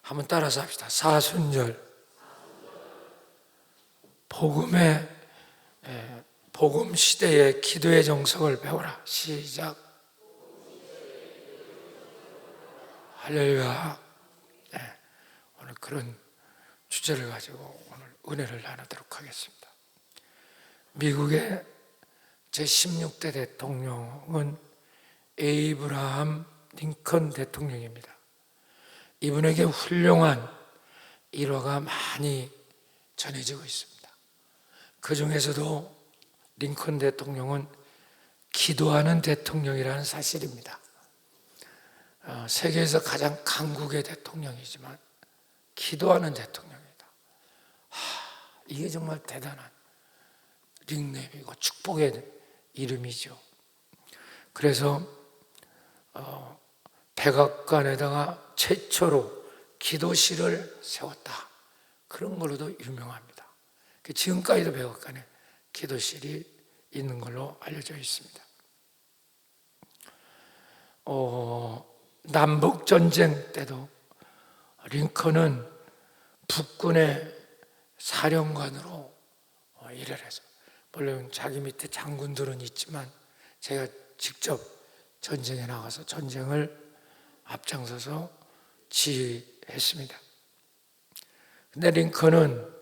한번 따라서 합시다. 사순절. 복음 시대의 기도의 정석을 배워라. 시작. 할렐루야. 오늘 그런 주제를 가지고 오늘 은혜를 나누도록 하겠습니다. 미국의 제16대 대통령은 에이브라함 링컨 대통령입니다. 이분에게 훌륭한 일화가 많이 전해지고 있습니다. 그 중에서도 링컨 대통령은 기도하는 대통령이라는 사실입니다. 세계에서 가장 강국의 대통령이지만 기도하는 대통령이다. 이게 정말 대단한 닉네임이고 축복의 이름이죠. 그래서 백악관에다가 최초로 기도실을 세웠다. 그런 걸로도 유명합니다. 지금까지도 백악관에 기도실이 있는 걸로 알려져 있습니다. 남북전쟁 때도 링컨은 북군의 사령관으로 일을 해서, 물론 자기 밑에 장군들은 있지만 제가 직접 전쟁에 나가서 전쟁을 앞장서서 지휘했습니다. 근데 링컨은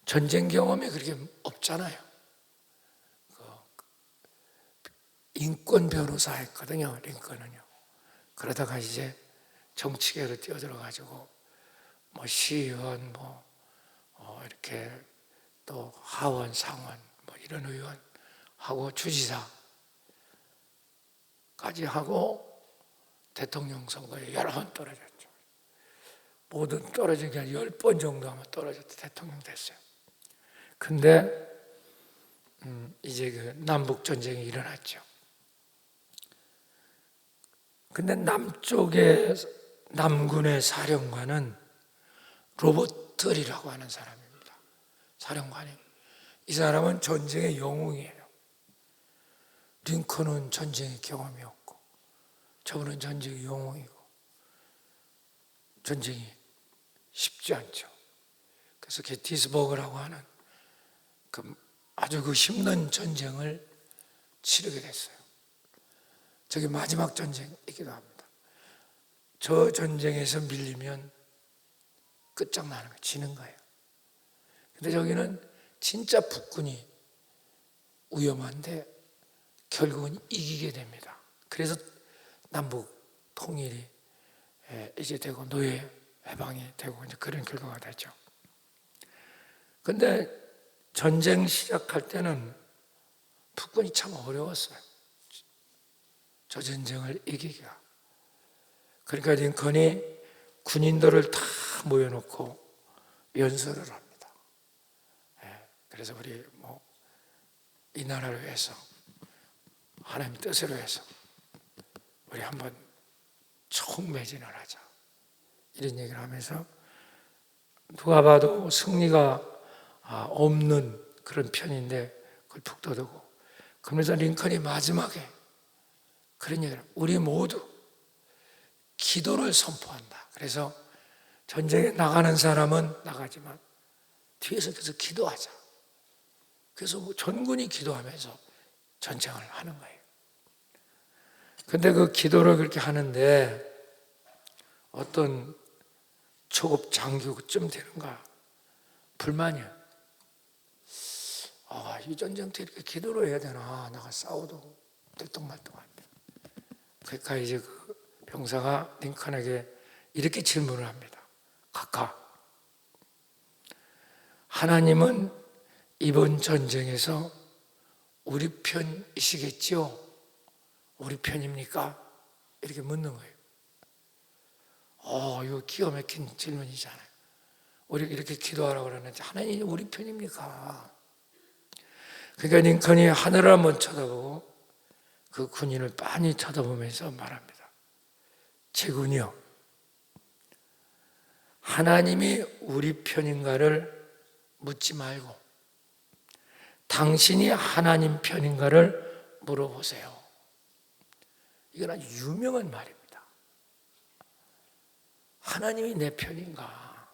전쟁 경험이 그렇게 없잖아요. 인권 변호사 했거든요, 링컨은요. 그러다가 이제 정치계로 뛰어들어가지고 시의원, 이렇게 또 하원, 상원, 이런 의원 하고 주지사까지 하고 대통령 선거에 여러 번 떨어졌죠. 모든 떨어진 게 10번 정도 아마 떨어져서 대통령 됐어요. 근데 이제 그 남북 전쟁이 일어났죠. 근데 남군의 사령관은 로버트리라고 하는 사람입니다. 사령관이. 이 사람은 전쟁의 영웅이에요. 링컨은 전쟁의 경험이 없고, 저분은 전쟁의 영웅이고, 전쟁이 쉽지 않죠. 그래서 게티스버그라고 하는 아주 힘든 전쟁을 치르게 됐어요. 저게 마지막 전쟁이기도 합니다. 저 전쟁에서 밀리면 끝장나는 거예요. 지는 거예요. 근데 저기는 진짜 북군이 위험한데 결국은 이기게 됩니다. 그래서 남북 통일이 이제 되고 노예 해방이 되고 이제 그런 결과가 되죠. 근데 전쟁 시작할 때는 북군이 참 어려웠어요. 저 전쟁을 이기기가. 그러니까 링컨이 군인들을 다 모여놓고 연설을 합니다. 그래서 우리 이 나라를 위해서, 하나님 뜻으로 해서 우리 한번 총매진을 하자, 이런 얘기를 하면서 누가 봐도 승리가 없는 그런 편인데 그걸 툭 떠두고, 그러면서 링컨이 마지막에 그런 얘기를, 우리 모두 기도를 선포한다. 그래서 전쟁에 나가는 사람은 나가지만 뒤에서 계속 기도하자. 그래서 전군이 기도하면서 전쟁을 하는 거예요. 근데 그 기도를 그렇게 하는데 어떤 초급 장교쯤 되는가 불만이야. 이 전쟁 때 이렇게 기도를 해야 되나? 나가 싸워도 들떡말떡한데. 그러니까 이제 그 병사가 링컨에게 이렇게 질문을 합니다. 각하, 하나님은 이번 전쟁에서 우리 편이시겠지요? 우리 편입니까? 이렇게 묻는 거예요. 이거 기가 막힌 질문이잖아요. 우리 이렇게 기도하라고 그러는데 하나님이 우리 편입니까? 그러니까 링컨이 하늘을 한번 쳐다보고 그 군인을 빤히 쳐다보면서 말합니다. 제군이요, 하나님이 우리 편인가를 묻지 말고 당신이 하나님 편인가를 물어보세요. 이건 아주 유명한 말입니다. 하나님이 내 편인가?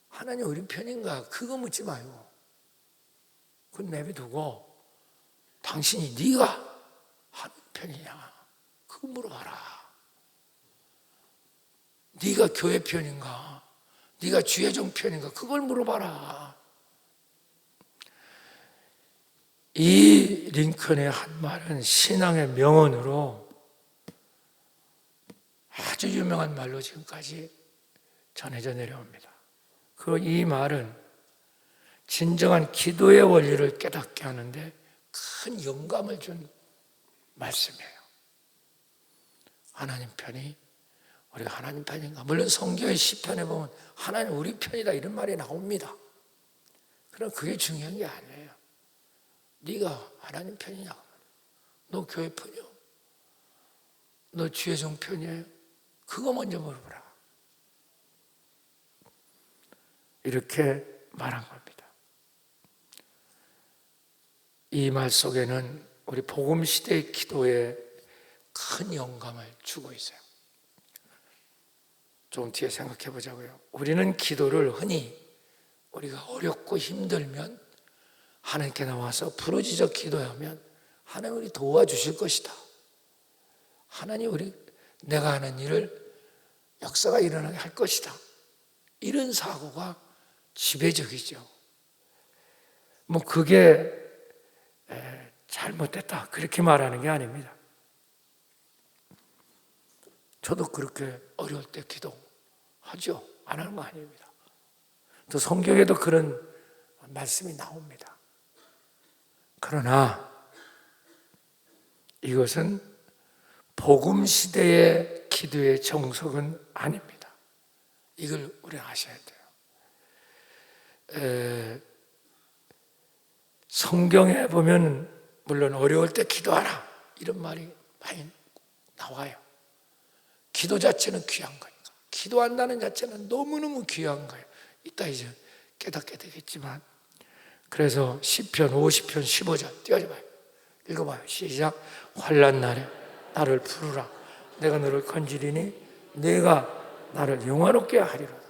하나님 우리 편인가? 그거 묻지 말고 그건 내비두고 당신이 네가 하나님 편이냐? 그거 물어봐라. 네가 교회 편인가? 네가 주의종 편인가? 그걸 물어봐라. 이 링컨의 한 말은 신앙의 명언으로 아주 유명한 말로 지금까지 전해져 내려옵니다. 이 말은 진정한 기도의 원리를 깨닫게 하는데 큰 영감을 준 말씀이에요. 하나님 편이 우리가 하나님 편인가? 물론 성경의 시편에 보면 하나님 우리 편이다 이런 말이 나옵니다. 그럼 그게 중요한 게 아니에요. 네가 하나님 편이냐? 너 교회 편이요? 너 주의종 편이에요? 그거 먼저 물어보라. 이렇게 말한 겁니다. 이 말 속에는 우리 복음시대의 기도에 큰 영감을 주고 있어요. 좀 뒤에 생각해 보자고요. 우리는 기도를 흔히 우리가 어렵고 힘들면 하나님께 나와서 부르짖어 기도하면 하나님 우리 도와주실 것이다. 하나님 내가 하는 일을 역사가 일어나게 할 것이다. 이런 사고가 지배적이죠. 그게 잘못됐다 그렇게 말하는 게 아닙니다. 저도 그렇게 어려울 때 기도하죠. 안 하는 거 아닙니다. 또 성경에도 그런 말씀이 나옵니다. 그러나 이것은 복음 시대의 기도의 정석은 아닙니다. 이걸 우리는 아셔야 돼요. 성경에 보면 물론 어려울 때 기도하라 이런 말이 많이 나와요. 기도 자체는 귀한 거니까. 기도한다는 자체는 너무너무 귀한 거예요. 이따 이제 깨닫게 되겠지만 그래서 시편 50편 15절 띄워줘봐요. 읽어봐요. 시작. 환난 날에 나를 부르라. 내가 너를 건지리니 내가 나를 영화롭게 하리로다.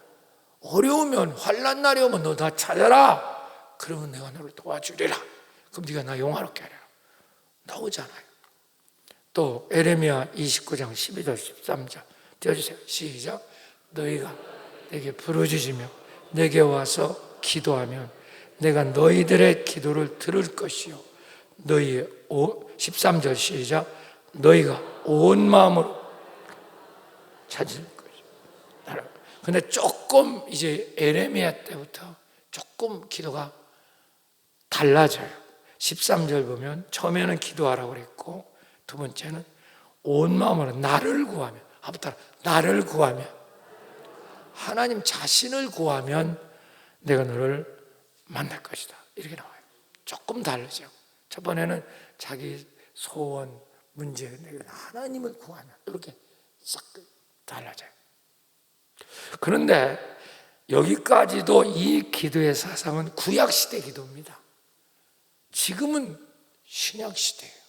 어려우면 환난 날이 오면 너 다 찾아라. 그러면 내가 너를 도와주리라. 그럼 네가 나 영화롭게 하리라. 나오잖아요. 또 에레미야 29장 12절 13절 띄워주세요. 시작. 너희가 내게 부르짖으며 내게 와서 기도하면 내가 너희들의 기도를 들을 것이요 13절 시작. 너희가 온 마음으로 찾을 것이요. 근데 조금 이제 에레미야 때부터 조금 기도가 달라져요. 13절 보면 처음에는 기도하라고 그랬고 두 번째는 온 마음으로 나를 구하면, 한번 따라, 나를 구하면, 하나님 자신을 구하면 내가 너를 만날 것이다. 이렇게 나와요. 조금 다르죠. 첫 번에는 자기 소원, 문제, 하나님을 구하면 이렇게 싹 달라져요. 그런데 여기까지도 이 기도의 사상은 구약시대 기도입니다. 지금은 신약시대예요.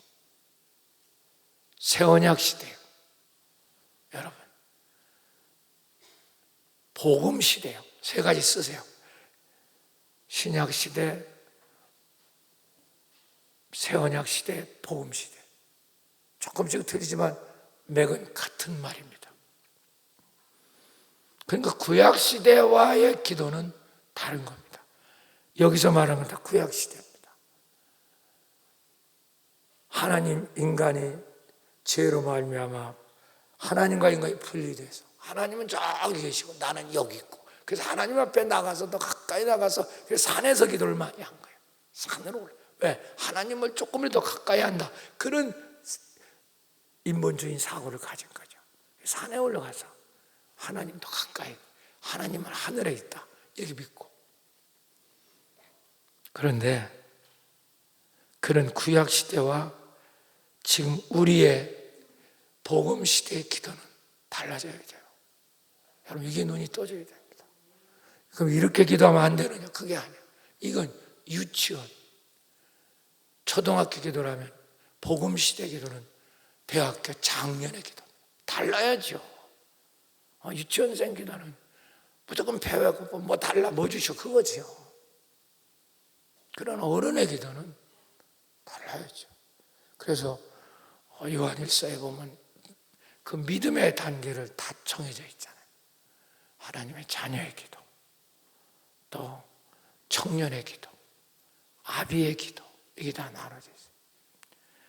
새언약시대예요. 여러분, 복음시대예요. 세 가지 쓰세요. 신약시대, 새언약시대, 복음시대. 조금씩 틀리지만 맥은 같은 말입니다. 그러니까 구약시대와의 기도는 다른 겁니다. 여기서 말하는 건 다 구약시대입니다. 하나님, 인간이 죄로 말미암아 하나님과 인간이 분리돼서 하나님은 저기 계시고 나는 여기 있고, 그래서 하나님 앞에 나가서 더 가까이 나가서 산에서 기도를 많이 한 거예요. 산으로 올라. 왜? 하나님을 조금이라도 가까이 한다. 그런 인본주의 사고를 가진 거죠. 산에 올라가서 하나님도 가까이, 하나님은 하늘에 있다 이렇게 믿고. 그런데 그런 구약시대와 지금 우리의 복음시대의 기도는 달라져야 돼요. 여러분, 이게 눈이 떠져야 됩니다. 그럼 이렇게 기도하면 안 되느냐? 그게 아니에요. 이건 유치원, 초등학교 기도라면 복음시대 기도는 대학교 작년의 기도 달라야죠. 유치원생 기도는 무조건 배워고 뭐 달라 뭐 주셔 그거지요. 그러나 어른의 기도는 달라야죠. 그래서 요한일서에 보면 그 믿음의 단계를 다 정해져 있잖아요. 하나님의 자녀의 기도, 또 청년의 기도, 아비의 기도, 이게 다 나눠져 있어요.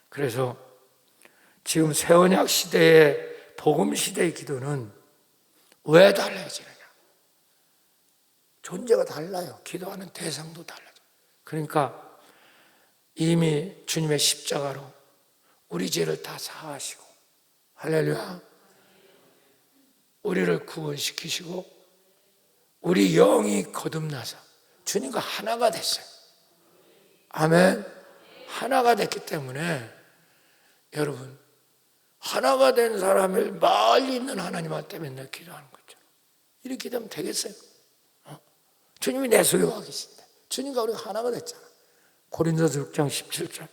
그래서 지금 새 언약 시대의 복음 시대의 기도는 왜 달라지느냐? 존재가 달라요. 기도하는 대상도 달라져. 그러니까 이미 주님의 십자가로 우리 죄를 다 사하시고, 할렐루야, 우리를 구원시키시고 우리 영이 거듭나서 주님과 하나가 됐어요. 아멘. 하나가 됐기 때문에 여러분, 하나가 된 사람을 멀리 있는 하나님한테 맨날 기도하는 거죠. 이렇게 되면 되겠어요? 주님이 내 속에 와 계신데 주님과 우리가 하나가 됐잖아. 고린도서 6장 17절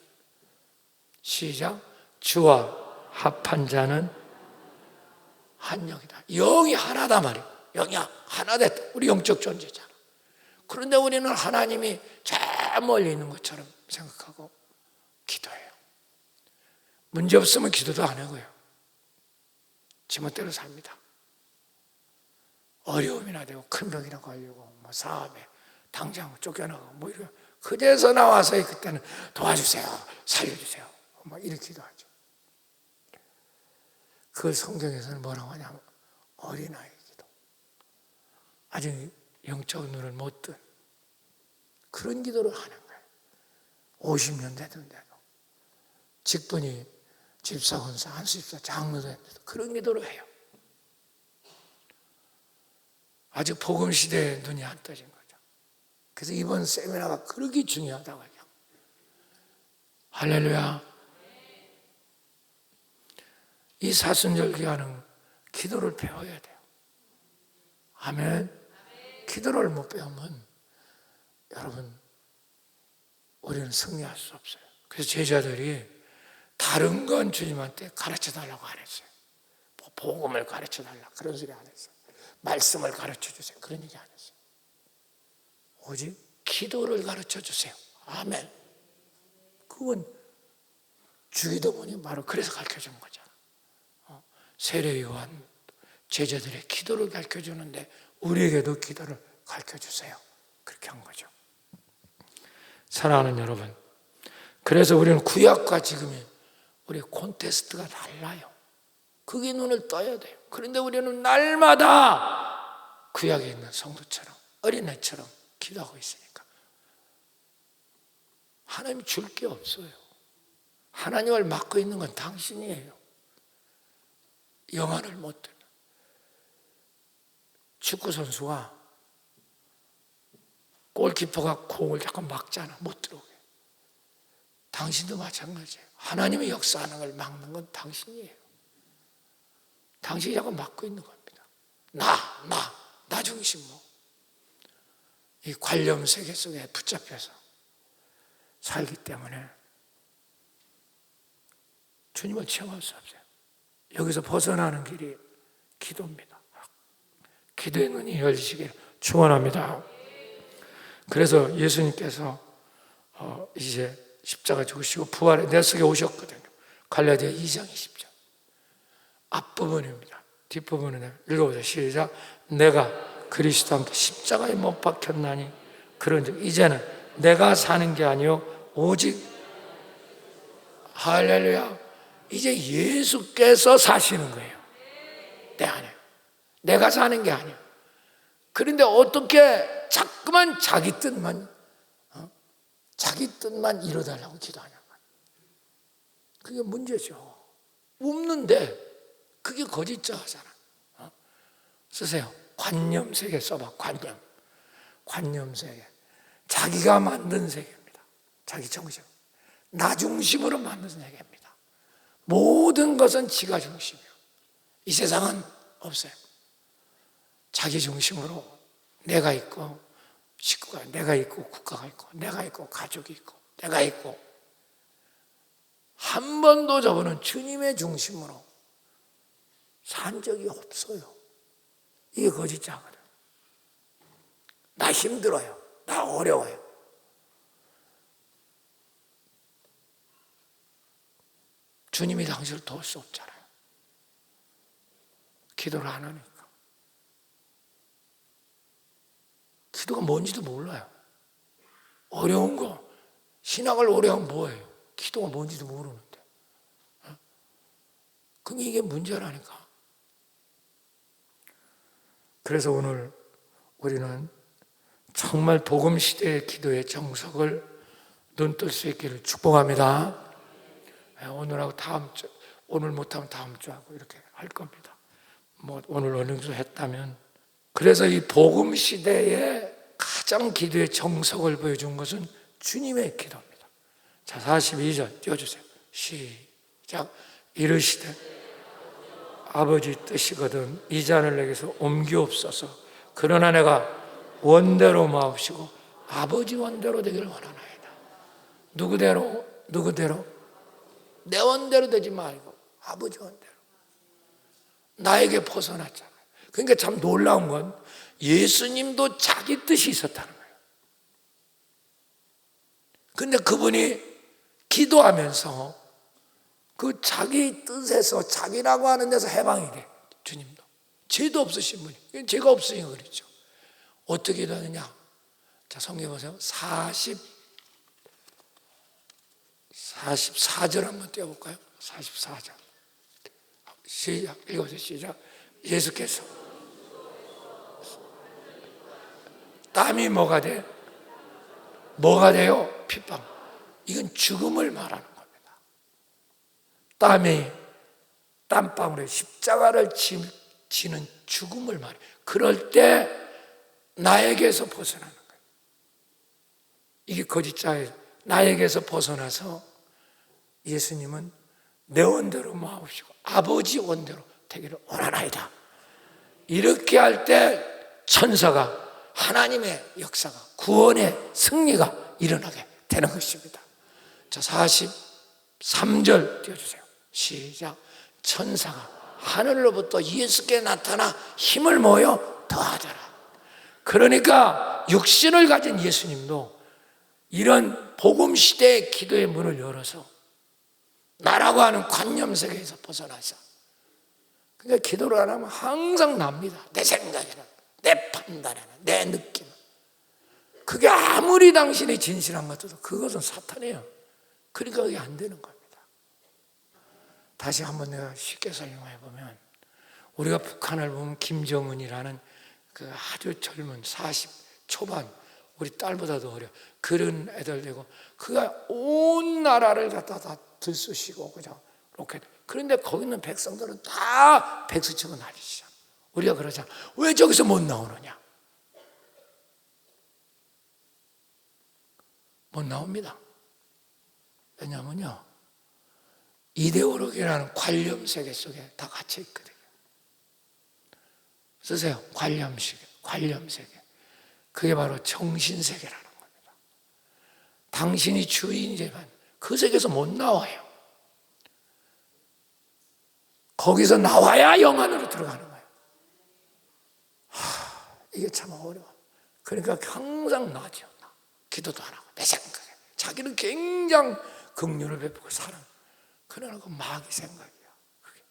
시작. 주와 합한 자는 한 영이다. 영이 하나다 말이야. 영이 하나 됐다. 우리 영적 존재잖아. 그런데 우리는 하나님이 저 멀리 있는 것처럼 생각하고 기도해요. 문제 없으면 기도도 안 하고요. 지멋대로 삽니다. 어려움이나 되고 큰 병이나 걸리고 뭐 사업에 당장 쫓겨나고 뭐 이런 그제서 나와서 그때는 도와주세요, 살려주세요, 막 이렇게 기도하죠. 그 성경에서는 뭐라고 하냐면 어린아이 기도, 아직 영적 눈을 못 뜬 그런 기도를 하는 거예요. 50년 됐는데도 직분이 집사, 권사, 한수집사, 장로도 했는데도 그런 기도를 해요. 아직 복음 시대에 눈이 안 떠진 거죠. 그래서 이번 세미나가 그렇게 중요하다고 해요. 할렐루야. 이 사순절 기간은 기도를 배워야 돼요. 아멘. 기도를 못 배우면 여러분 우리는 승리할 수 없어요. 그래서 제자들이 다른 건 주님한테 가르쳐 달라고 안 했어요. 복음을 가르쳐 달라 그런 소리 안 했어요. 말씀을 가르쳐 주세요 그런 얘기 안 했어요. 오직 기도를 가르쳐 주세요. 아멘. 그건 주기도문이 바로 그래서 가르쳐 주는 거잖아. 세례 요한 제자들의 기도를 가르쳐 주는데 우리에게도 기도를 가르쳐 주세요. 그렇게 한 거죠. 사랑하는 여러분, 그래서 우리는 구약과 지금의 우리의 콘테스트가 달라요. 그게 눈을 떠야 돼요. 그런데 우리는 날마다 구약에 있는 성도처럼 어린애처럼 기도하고 있으니까 하나님 줄 게 없어요. 하나님을 맡고 있는 건 당신이에요. 영안을 못 듣는 축구선수가 골키퍼가 공을 자꾸 막잖아. 못 들어오게. 당신도 마찬가지예요. 하나님의 역사하는 걸 막는 건 당신이에요. 당신이 자꾸 막고 있는 겁니다. 나 중심으로 이 관념 세계 속에 붙잡혀서 살기 때문에 주님을 체험할 수 없어요. 여기서 벗어나는 길이 기도입니다. 기도의 눈이 열리시길 축원합니다. 그래서 예수님께서 이제 십자가 죽으시고 부활에 내 속에 오셨거든요. 갈라디아 2장 20절 앞부분입니다. 뒷부분은 읽어보세요. 시작. 내가 그리스도와 함께 십자가에 못 박혔나니 그런즉 이제는 내가 사는 게 아니요 오직 할렐루야, 이제 예수께서 사시는 거예요. 내 안에. 내가 사는 게 아니야. 그런데 어떻게 자꾸만 자기 뜻만 이뤄달라고 기도하냐. 그게 문제죠. 없는데 그게 거짓자잖아. 쓰세요. 관념세계 써봐. 관념세계. 자기가 만든 세계입니다. 자기 정신. 나 중심으로 만든 세계입니다. 모든 것은 지가 중심이에요. 이 세상은 없어요. 자기 중심으로 내가 있고 식구가, 내가 있고 국가가 있고 내가 있고 가족이 있고 내가 있고, 한 번도 저분은 주님의 중심으로 산 적이 없어요. 이게 거짓자거든. 나 힘들어요. 나 어려워요. 주님이 당신을 도울 수 없잖아요. 기도를 안 하니까. 기도가 뭔지도 몰라요. 어려운 거, 신학을 오래 하면 뭐예요? 기도가 뭔지도 모르는데. 그게 이게 문제라니까. 그래서 오늘 우리는 정말 복음 시대의 기도의 정석을 눈뜰 수 있기를 축복합니다. 오늘하고 다음 주, 오늘 못하면 다음 주하고 이렇게 할 겁니다. 뭐 오늘 어느 정도 했다면. 그래서 이 복음 시대의 가장 기도의 정석을 보여준 것은 주님의 기도입니다. 자, 42절 띄워주세요. 시작. 이르시되 아버지 뜻이거든 이 잔을 내게서 옮기옵소서. 그러나 내가 원대로 마옵시고 아버지 원대로 되기를 원하나이다. 누구대로? 내 원대로 되지 말고 아버지 원대로. 나에게 벗어났잖아요. 그러니까 참 놀라운 건 예수님도 자기 뜻이 있었다는 거예요. 근데 그분이 기도하면서 그 자기 뜻에서 자기라고 하는 데서 해방이 돼. 주님도 죄도 없으신 분이. 죄가 없으니까 그렇죠. 어떻게 기도하느냐? 자, 성경 보세요. 44절 한번 떼어볼까요? 44절 시작. 읽어보세요. 시작. 예수께서 땀이 뭐가 돼? 뭐가 돼요? 핏방. 이건 죽음을 말하는 겁니다. 땀이 땀방울에 십자가를 지는 죽음을 말해요. 그럴 때 나에게서 벗어나는 거예요. 이게 거짓자예요. 나에게서 벗어나서 예수님은 내 원대로 마옵시고 아버지 원대로 되기를 원하나이다. 이렇게 할 때 천사가 하나님의 역사가 구원의 승리가 일어나게 되는 것입니다. 자, 43절 띄워주세요. 시작. 천사가 하늘로부터 예수께 나타나 힘을 모여 더하더라. 그러니까 육신을 가진 예수님도 이런 복음 시대의 기도의 문을 열어서 나라고 하는 관념 세계에서 벗어나서, 그러니까 기도를 안 하면 항상 납니다. 내 생각에는, 내 판단에는, 내 느낌은. 그게 아무리 당신이 진실한 것 같아도 그것은 사탄이에요. 그러니까 그게 안 되는 겁니다. 다시 한번 내가 쉽게 설명해 보면, 우리가 북한을 보면 김정은이라는 그 아주 젊은 40 초반, 우리 딸보다도 어려 그런 애들 되고, 그가 온 나라를 갖다 다 들쑤시고 그냥 로켓. 그런데 거기 있는 백성들은 다 백수치고 난리치잖아. 우리가 그러잖아. 왜 저기서 못 나오느냐? 못 나옵니다. 왜냐면요, 이데올로기라는 관념 세계 속에 다 갇혀 있거든요. 쓰세요. 관념 세계. 그게 바로 정신 세계라는 겁니다. 당신이 주인이지만 그 세계에서 못 나와요. 거기서 나와야 영안으로 들어가는 거예요. 이게 참 어려워. 그러니까 항상 나죠. 기도도 안 하고 내 생각에 자기는 굉장히 긍휼을 베푸고 사랑. 그러나 그 마귀 생각이야. 그게.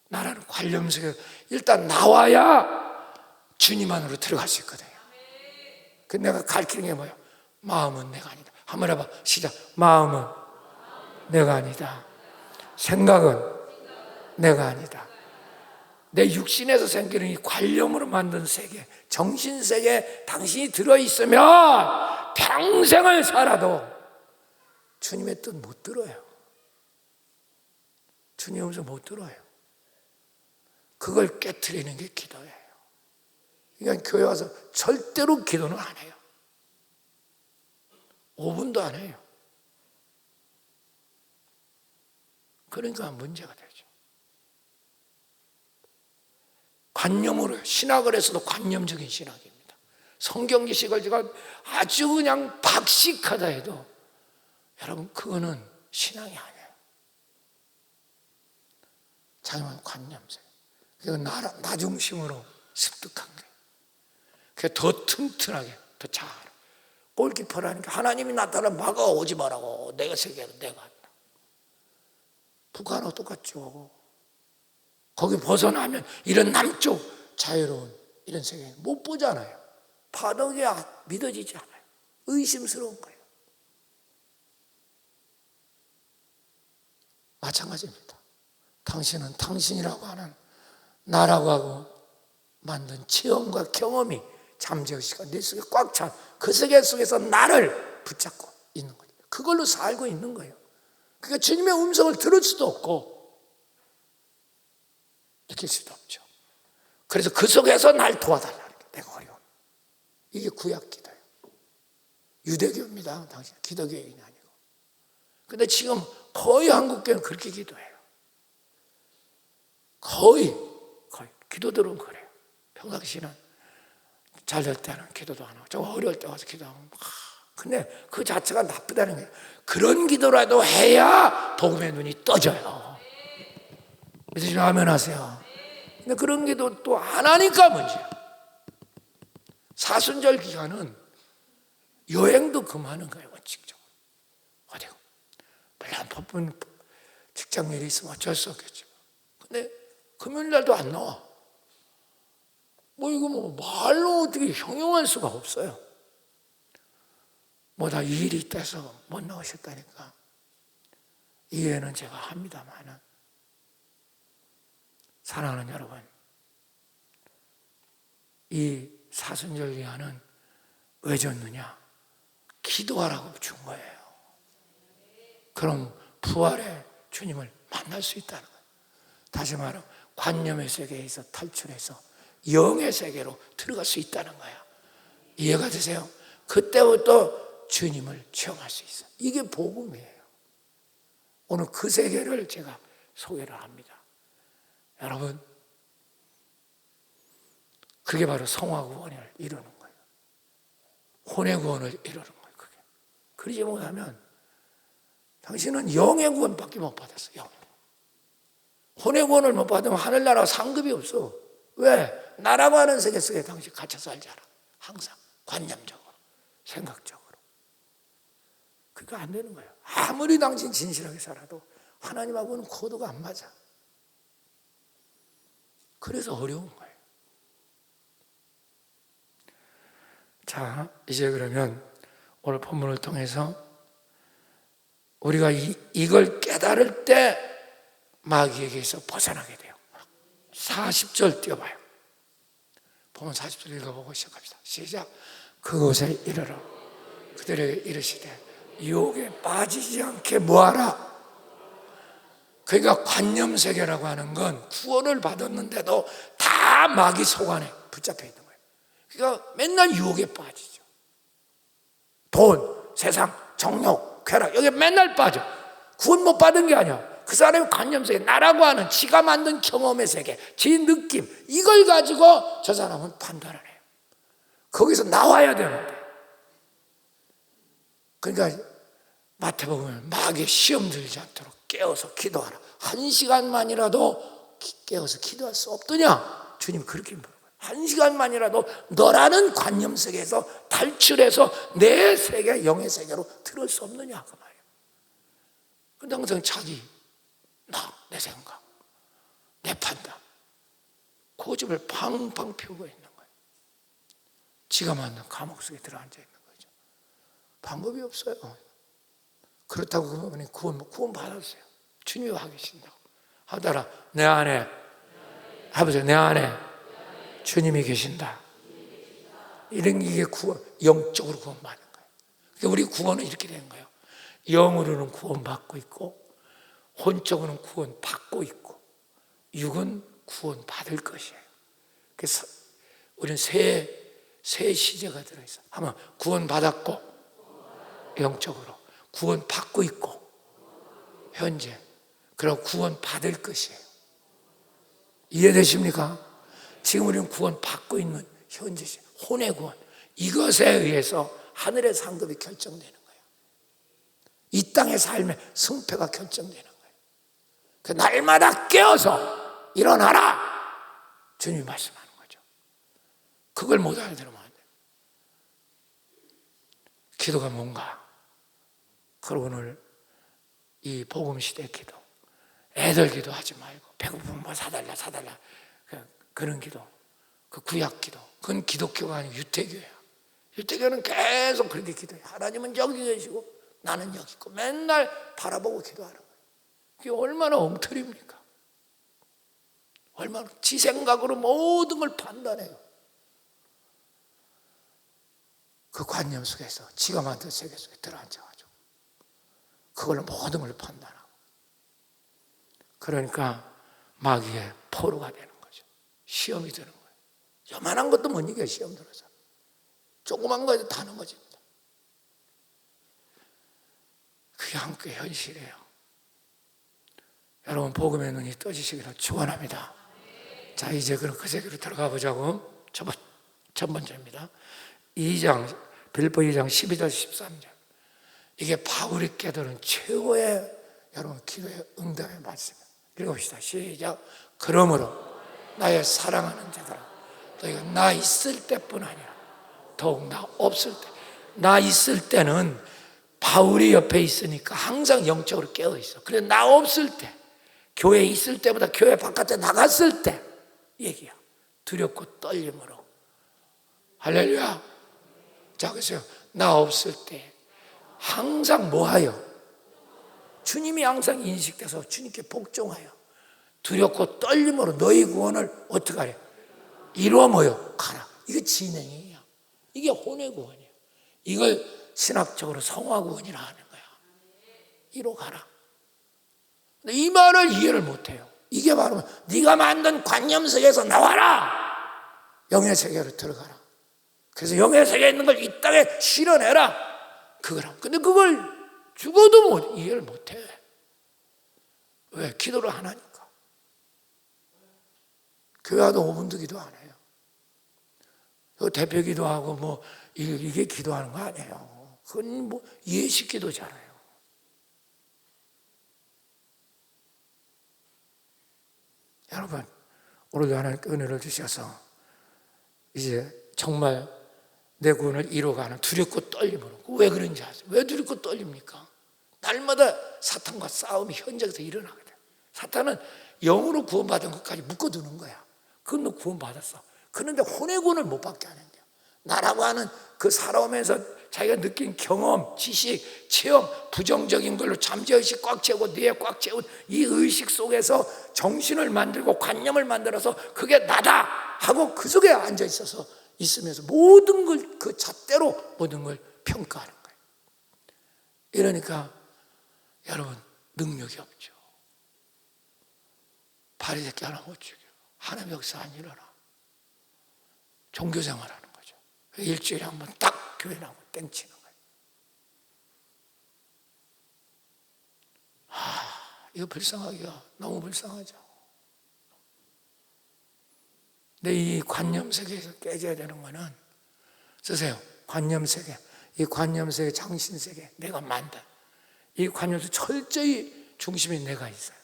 나라는 관념 세계 일단 나와야 주님 안으로 들어갈 수 있거든요. 그 내가 가르치는 게 뭐예요? 마음은 내가 아니다. 한번 해봐. 시작. 마음은 내가 아니다. 생각은 내가 아니다. 내 육신에서 생기는 이 관념으로 만든 세계, 정신세계에 당신이 들어있으면 평생을 살아도 주님의 뜻 못 들어요. 주님 음성 못 들어요. 그걸 깨트리는 게 기도예요. 그러니까 교회 와서 절대로 기도는 안 해요. 5분도 안 해요. 그러니까 문제가 되죠. 관념으로, 신학을 해서도 관념적인 신학입니다. 성경 지식을 제가 아주 그냥 박식하다 해도 여러분 그거는 신앙이 아니에요. 자기만 관념세. 나 중심으로 습득한 거예요. 그게 더 튼튼하게, 더 잘. 골키퍼라니까 하나님이 나타나면 막아오지 말라고. 내가 세계로 내가 한다. 북한하고 똑같죠. 거기 벗어나면 이런 남쪽 자유로운 이런 세계 못 보잖아요. 파독이 믿어지지 않아요. 의심스러운 거예요. 마찬가지입니다. 당신은 당신이라고 하는 나라고 하고 만든 체험과 경험이 잠재의식과 내 속에 꽉 찬 그 세계 속에서 나를 붙잡고 있는 거예요. 그걸로 살고 있는 거예요. 그러니까 주님의 음성을 들을 수도 없고 느낄 수도 없죠. 그래서 그 속에서 날 도와달라는 게 내가 어려운. 이게 구약 기도예요. 유대교입니다. 당신 기독교인이 아니고. 근데 지금 거의 한국교회는 그렇게 기도해요. 거의 기도들은 그래요. 평상시는 잘 될 때는 기도도 안 하고 좀 어려울 때 와서 기도하고 근데 그 자체가 나쁘다는 거예요. 그런 기도라도 해야 복음의 눈이 떠져요. 믿으시면 아멘 하세요. 근데 그런 기도 또 안 하니까 문제야. 사순절 기간은 여행도 금하는 거예요. 원칙적으로. 어디고 물론 바쁜 직장 일이 있으면 어쩔 수 없겠지만 근데 금요일날도 안 나와. 이거 말로 어떻게 형용할 수가 없어요. 다 일이 있다서 못 나오셨다니까 이해는 제가 합니다만은 사랑하는 여러분, 이 사순절 기한은 왜 줬느냐? 기도하라고 준 거예요. 그럼 부활의 주님을 만날 수 있다는 거예요. 다시 말하면 관념의 세계에서 탈출해서 영의 세계로 들어갈 수 있다는 거야. 이해가 되세요? 그때부터 주님을 체험할 수 있어요. 이게 복음이에요. 오늘 그 세계를 제가 소개를 합니다. 여러분, 그게 바로 성화 구원을 이루는 거예요. 혼의 구원을 이루는 거예요. 그게. 그러지 못하면 당신은 영의 구원밖에 못 받았어요. 혼의 구원을 못 받으면 하늘나라와 상급이 없어. 왜? 나라고 하는 세계 속에 당신 갇혀 살잖아. 항상 관념적으로, 생각적으로. 그게 안 되는 거예요. 아무리 당신 진실하게 살아도 하나님하고는 코드가 안 맞아. 그래서 어려운 거예요. 자, 이제 그러면 오늘 본문을 통해서 우리가 이걸 깨달을 때 마귀에게서 벗어나게 돼요. 40절 띄워봐요. 보면 40절 읽어보고 시작합시다. 시작. 그곳에 이르러 그들에게 이르시되 유혹에 빠지지 않게 뭐하라? 그러니까 관념세계라고 하는 건 구원을 받았는데도 다 마귀 속안에 붙잡혀 있는 거예요. 그러니까 맨날 유혹에 빠지죠. 돈, 세상, 정욕, 쾌락 여기에 맨날 빠져. 구원 못 받은 게 아니야. 그 사람의 관념세계, 나라고 하는 지가 만든 경험의 세계, 지 느낌 이걸 가지고 저 사람은 판단을 해요. 거기서 나와야 되는데 그러니까 마태복음에 마귀의 시험 들지 않도록 깨어서 기도하라. 1시간만이라도 깨어서 기도할 수 없더냐? 주님이 그렇게 물어봐요. 1시간만이라도 너라는 관념 세계에서 탈출해서 내 세계, 영의 세계로 들을 수 없느냐 그 말이에요. 근데 항상 자기, 내 생각, 내 판단 고집을 팡팡 피우고 있는 거예요. 지가 만든 감옥 속에 들어앉아 있는 거죠. 방법이 없어요. 그렇다고 그분이 구원 받았어요. 주님이 와 계신다고 하더라. 내 안에 해보세요. 내 안에 주님이 계신다. 이런 게 구원, 영적으로 구원받는 거예요. 그러니까 우리 구원은 이렇게 되는 거예요. 영으로는 구원받고 있고 혼적으로는 구원받고 있고 육은 구원받을 것이에요. 그래서 우리는 세 시제가 들어있어요. 하면 구원받았고 영적으로 구원받고 있고 현재 그리고 구원받을 것이에요. 이해되십니까? 지금 우리는 구원받고 있는 현재 혼의 구원 이것에 의해서 하늘의 상급이 결정되는 거예요. 이 땅의 삶의 승패가 결정되는 거예요. 그 날마다 깨어서 일어나라 주님이 말씀하는 거죠. 그걸 못 알아들으면 안 돼. 기도가 뭔가? 그리고 오늘 이 복음시대 기도, 애들 기도하지 말고 배고프면 뭐 사달라 그런 기도, 그 구약 기도, 그건 기독교가 아니고 유태교야. 유태교는 계속 그렇게 기도해. 하나님은 여기 계시고 나는 여기 있고 맨날 바라보고 기도하는 거예요. 그게 얼마나 엉터리입니까? 얼마나 지 생각으로 모든 걸 판단해요. 그 관념 속에서 지가 만든 세계 속에 들어앉아가지고 그걸로 모든 걸 판단하고, 그러니까 마귀의 포로가 되는 거죠. 시험이 드는 거예요. 요만한 것도 못 이겨요. 시험 들어서 조그만 거에도 다 넘어집니다. 그게 한국의 현실이에요. 여러분 복음의 눈이 떠지시기를 축원합니다. 자, 이제 그럼 그 세계로 들어가 보자고. 첫 번째입니다. 2장, 빌립보 2장 12절 13절. 이게 바울이 깨달은 최고의 여러분 기도의 응답의 말씀이에요. 읽어봅시다. 시작. 그러므로 나의 사랑하는 자들아, 너희가 나 있을 때뿐 아니라 더욱 나 없을 때. 나 있을 때는 바울이 옆에 있으니까 항상 영적으로 깨어 있어. 그래, 나 없을 때, 교회에 있을 때보다 교회 바깥에 나갔을 때 얘기야. 두렵고 떨림으로. 할렐루야. 자, 그래서 나 없을 때 항상 뭐하여? 주님이 항상 인식돼서 주님께 복종하여 두렵고 떨림으로 너희 구원을 어떻게 하래? 이루어 모여 가라. 이게 진행이에요. 이게 혼의 구원이에요. 이걸 신학적으로 성화 구원이라 하는 거야. 이로 가라. 근데 이 말을 이해를 못해요. 이게 바로 네가 만든 관념 세계에서 나와라. 영의 세계로 들어가라. 그래서 영의 세계에 있는 걸 이 땅에 실현해라. 그거라. 근데 그걸 죽어도 이해를 못해. 왜? 기도를 안 하니까. 교회 와도 5분도 기도 안 해요. 대표 기도하고 뭐 이게 기도하는 거 아니에요. 그건 뭐 예식 기도잖아요. 여러분, 오늘도 하나님께 은혜를 주셔서 이제 정말 내 구원을 이루어가는 두렵고 떨림으로. 왜 그런지 아세요? 왜 두렵고 떨립니까? 날마다 사탄과 싸움이 현장에서 일어나게 돼요. 사탄은 영으로 구원받은 것까지 묶어두는 거야. 그건 너 구원받았어. 그런데 혼의 구원을 못 받게 하는 거야. 나라고 하는 그 살아오면서 자기가 느낀 경험, 지식, 체험, 부정적인 걸로 잠재의식 꽉 채우고 뇌에 꽉 채운 이 의식 속에서 정신을 만들고 관념을 만들어서 그게 나다 하고 그 속에 앉아 있으면서 모든 걸 그 잣대로 모든 걸 평가하는 거예요. 이러니까 여러분 능력이 없죠. 바리새끼 하나 못 죽여. 하나님 역사 안 일어나. 종교생활하는 거죠. 일주일에 한 번 딱 교회 나오고 땡치는 거예요. 이거 불쌍하기가 너무 불쌍하죠. 근데 이 관념 세계에서 깨져야 되는 거는, 쓰세요. 관념 세계. 이 관념 세계, 정신 세계, 내가 만든 이 관념에서 철저히 중심에 내가 있어요.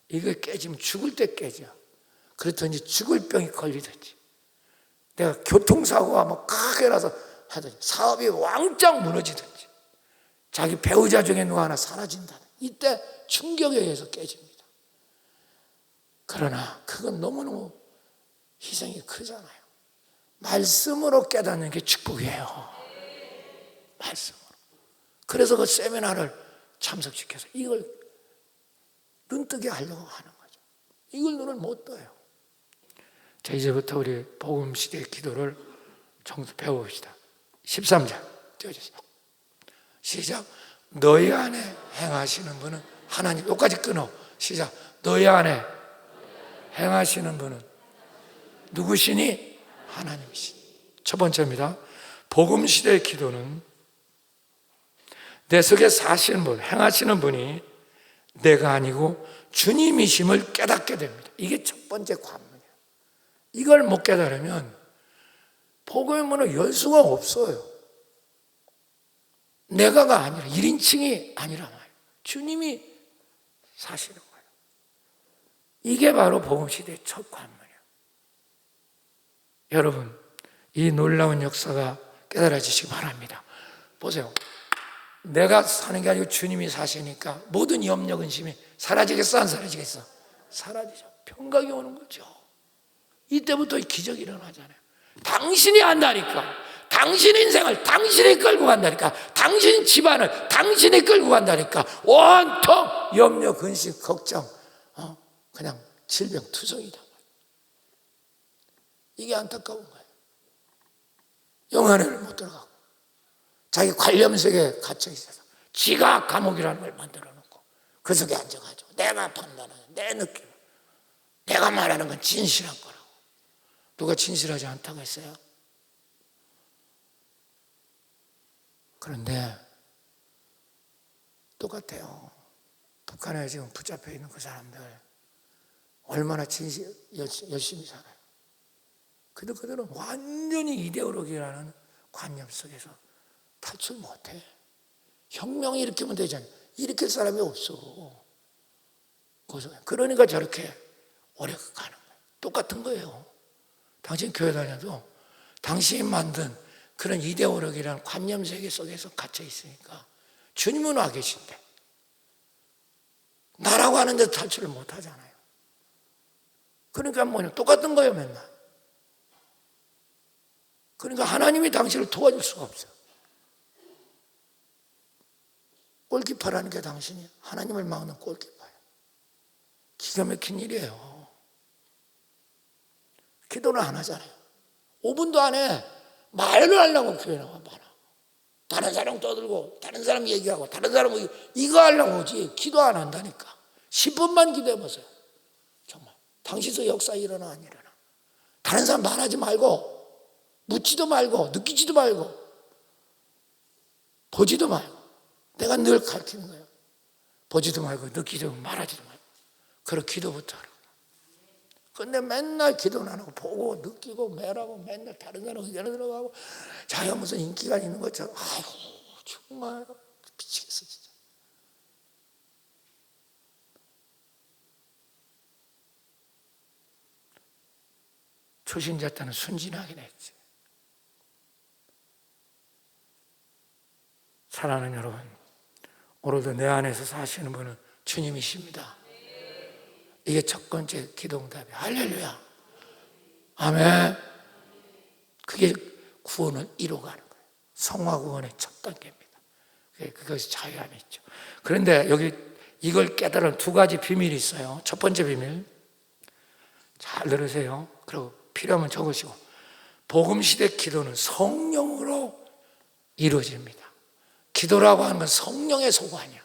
이거 깨지면 죽을 때 깨져. 그렇든지 죽을 병이 걸리든지, 내가 교통사고가 뭐 크게 나서 하든지, 사업이 왕창 무너지든지, 자기 배우자 중에 누가 하나 사라진다든, 이때 충격에 의해서 깨집니다. 그러나 그건 너무너무 희생이 크잖아요. 말씀으로 깨닫는 게 축복이에요. 말씀으로. 그래서 그 세미나를 참석시켜서 이걸 눈뜨게 하려고 하는 거죠. 이걸 눈을 못 떠요. 자, 이제부터 우리 복음시대의 기도를 정도 배워봅시다. 13절 띄워주세요. 시작. 너희 안에 행하시는 분은 하나님. 여기까지 끊어. 시작. 너희 안에 행하시는 분은 누구시니? 하나님이시니. 첫 번째입니다. 복음시대의 기도는 내 속에 사시는 분, 행하시는 분이 내가 아니고 주님이심을 깨닫게 됩니다. 이게 첫 번째 관문이에요. 이걸 못 깨달으면 복음의 문을 열 수가 없어요. 내가가 아니라, 1인칭이 아니라 말이에요. 주님이 사시는 거예요. 이게 바로 복음시대의 첫 관문이에요. 여러분, 이 놀라운 역사가 깨달아지시기 바랍니다. 보세요. 내가 사는 게 아니고 주님이 사시니까 모든 염려 근심이 사라지겠어, 안 사라지겠어? 사라지죠. 평강이 오는 거죠. 이때부터 기적이 일어나잖아요. 당신이 한다니까, 당신 인생을 당신이 끌고 간다니까, 당신 집안을 당신이 끌고 간다니까, 온통 염려 근심 걱정, 그냥 질병투성이다. 이게 안타까운 거예요. 영안에는 못 들어가고 자기 관념속에 갇혀 있어서 지가 감옥이라는 걸 만들어 놓고 그 속에 앉아가지고 내가 판단하는 내 느낌, 내가 말하는 건 진실한 거라고. 누가 진실하지 않다고 했어요? 그런데 똑같아요. 북한에 지금 붙잡혀 있는 그 사람들 얼마나 열심히 살아요. 근데 그들은 완전히 이데올로기라는 관념 속에서 탈출 못해. 혁명이 일으키면 되잖아요. 일으킬 사람이 없어. 그러니까 저렇게 오래 가는 거예요. 똑같은 거예요. 당신 교회 다녀도 당신이 만든 그런 이데올로기라는 관념 세계 속에서 갇혀 있으니까 주님은 와 계신데 나라고 하는데 탈출을 못 하잖아요. 그러니까 뭐냐, 똑같은 거예요, 맨날. 그러니까 하나님이 당신을 도와줄 수가 없어요. 골키퍼라는 게 당신이 하나님을 막는 골키퍼예요. 기가 막힌 일이에요. 기도를 안 하잖아요. 5분도 안 해. 말을 하려고 교회 나와 봐라. 다른 사람 떠들고 다른 사람 얘기하고 다른 사람 이거 하려고 오지 기도 안 한다니까. 10분만 기도해보세요. 정말 당신의 역사 일어나 안 일어나. 다른 사람 말하지 말고 묻지도 말고 느끼지도 말고 보지도 말고. 내가 늘 가르치는 거예요. 보지도 말고 느끼지도 말하지도 말고. 그런 기도부터 하라고. 근데 맨날 기도는 안 하고 보고 느끼고 매라고 맨날 다른 사람 의견을 들어가고 자기가 무슨 인기가 있는 것처럼. 아이고 정말 미치겠어 진짜. 초신자 때는 순진하긴 했지. 사랑하는 여러분, 오늘도 내 안에서 사시는 분은 주님이십니다. 이게 첫 번째 기도응답이에요. 할렐루야. 아멘. 그게 구원을 이루어가는 거예요. 성화구원의 첫 단계입니다. 그것이 자유함이 있죠. 그런데 여기 이걸 깨달은 두 가지 비밀이 있어요. 첫 번째 비밀, 잘 들으세요. 그리고 필요하면 적으시고, 복음시대 기도는 성령으로 이루어집니다. 기도라고 하는 건 성령의 소관이야.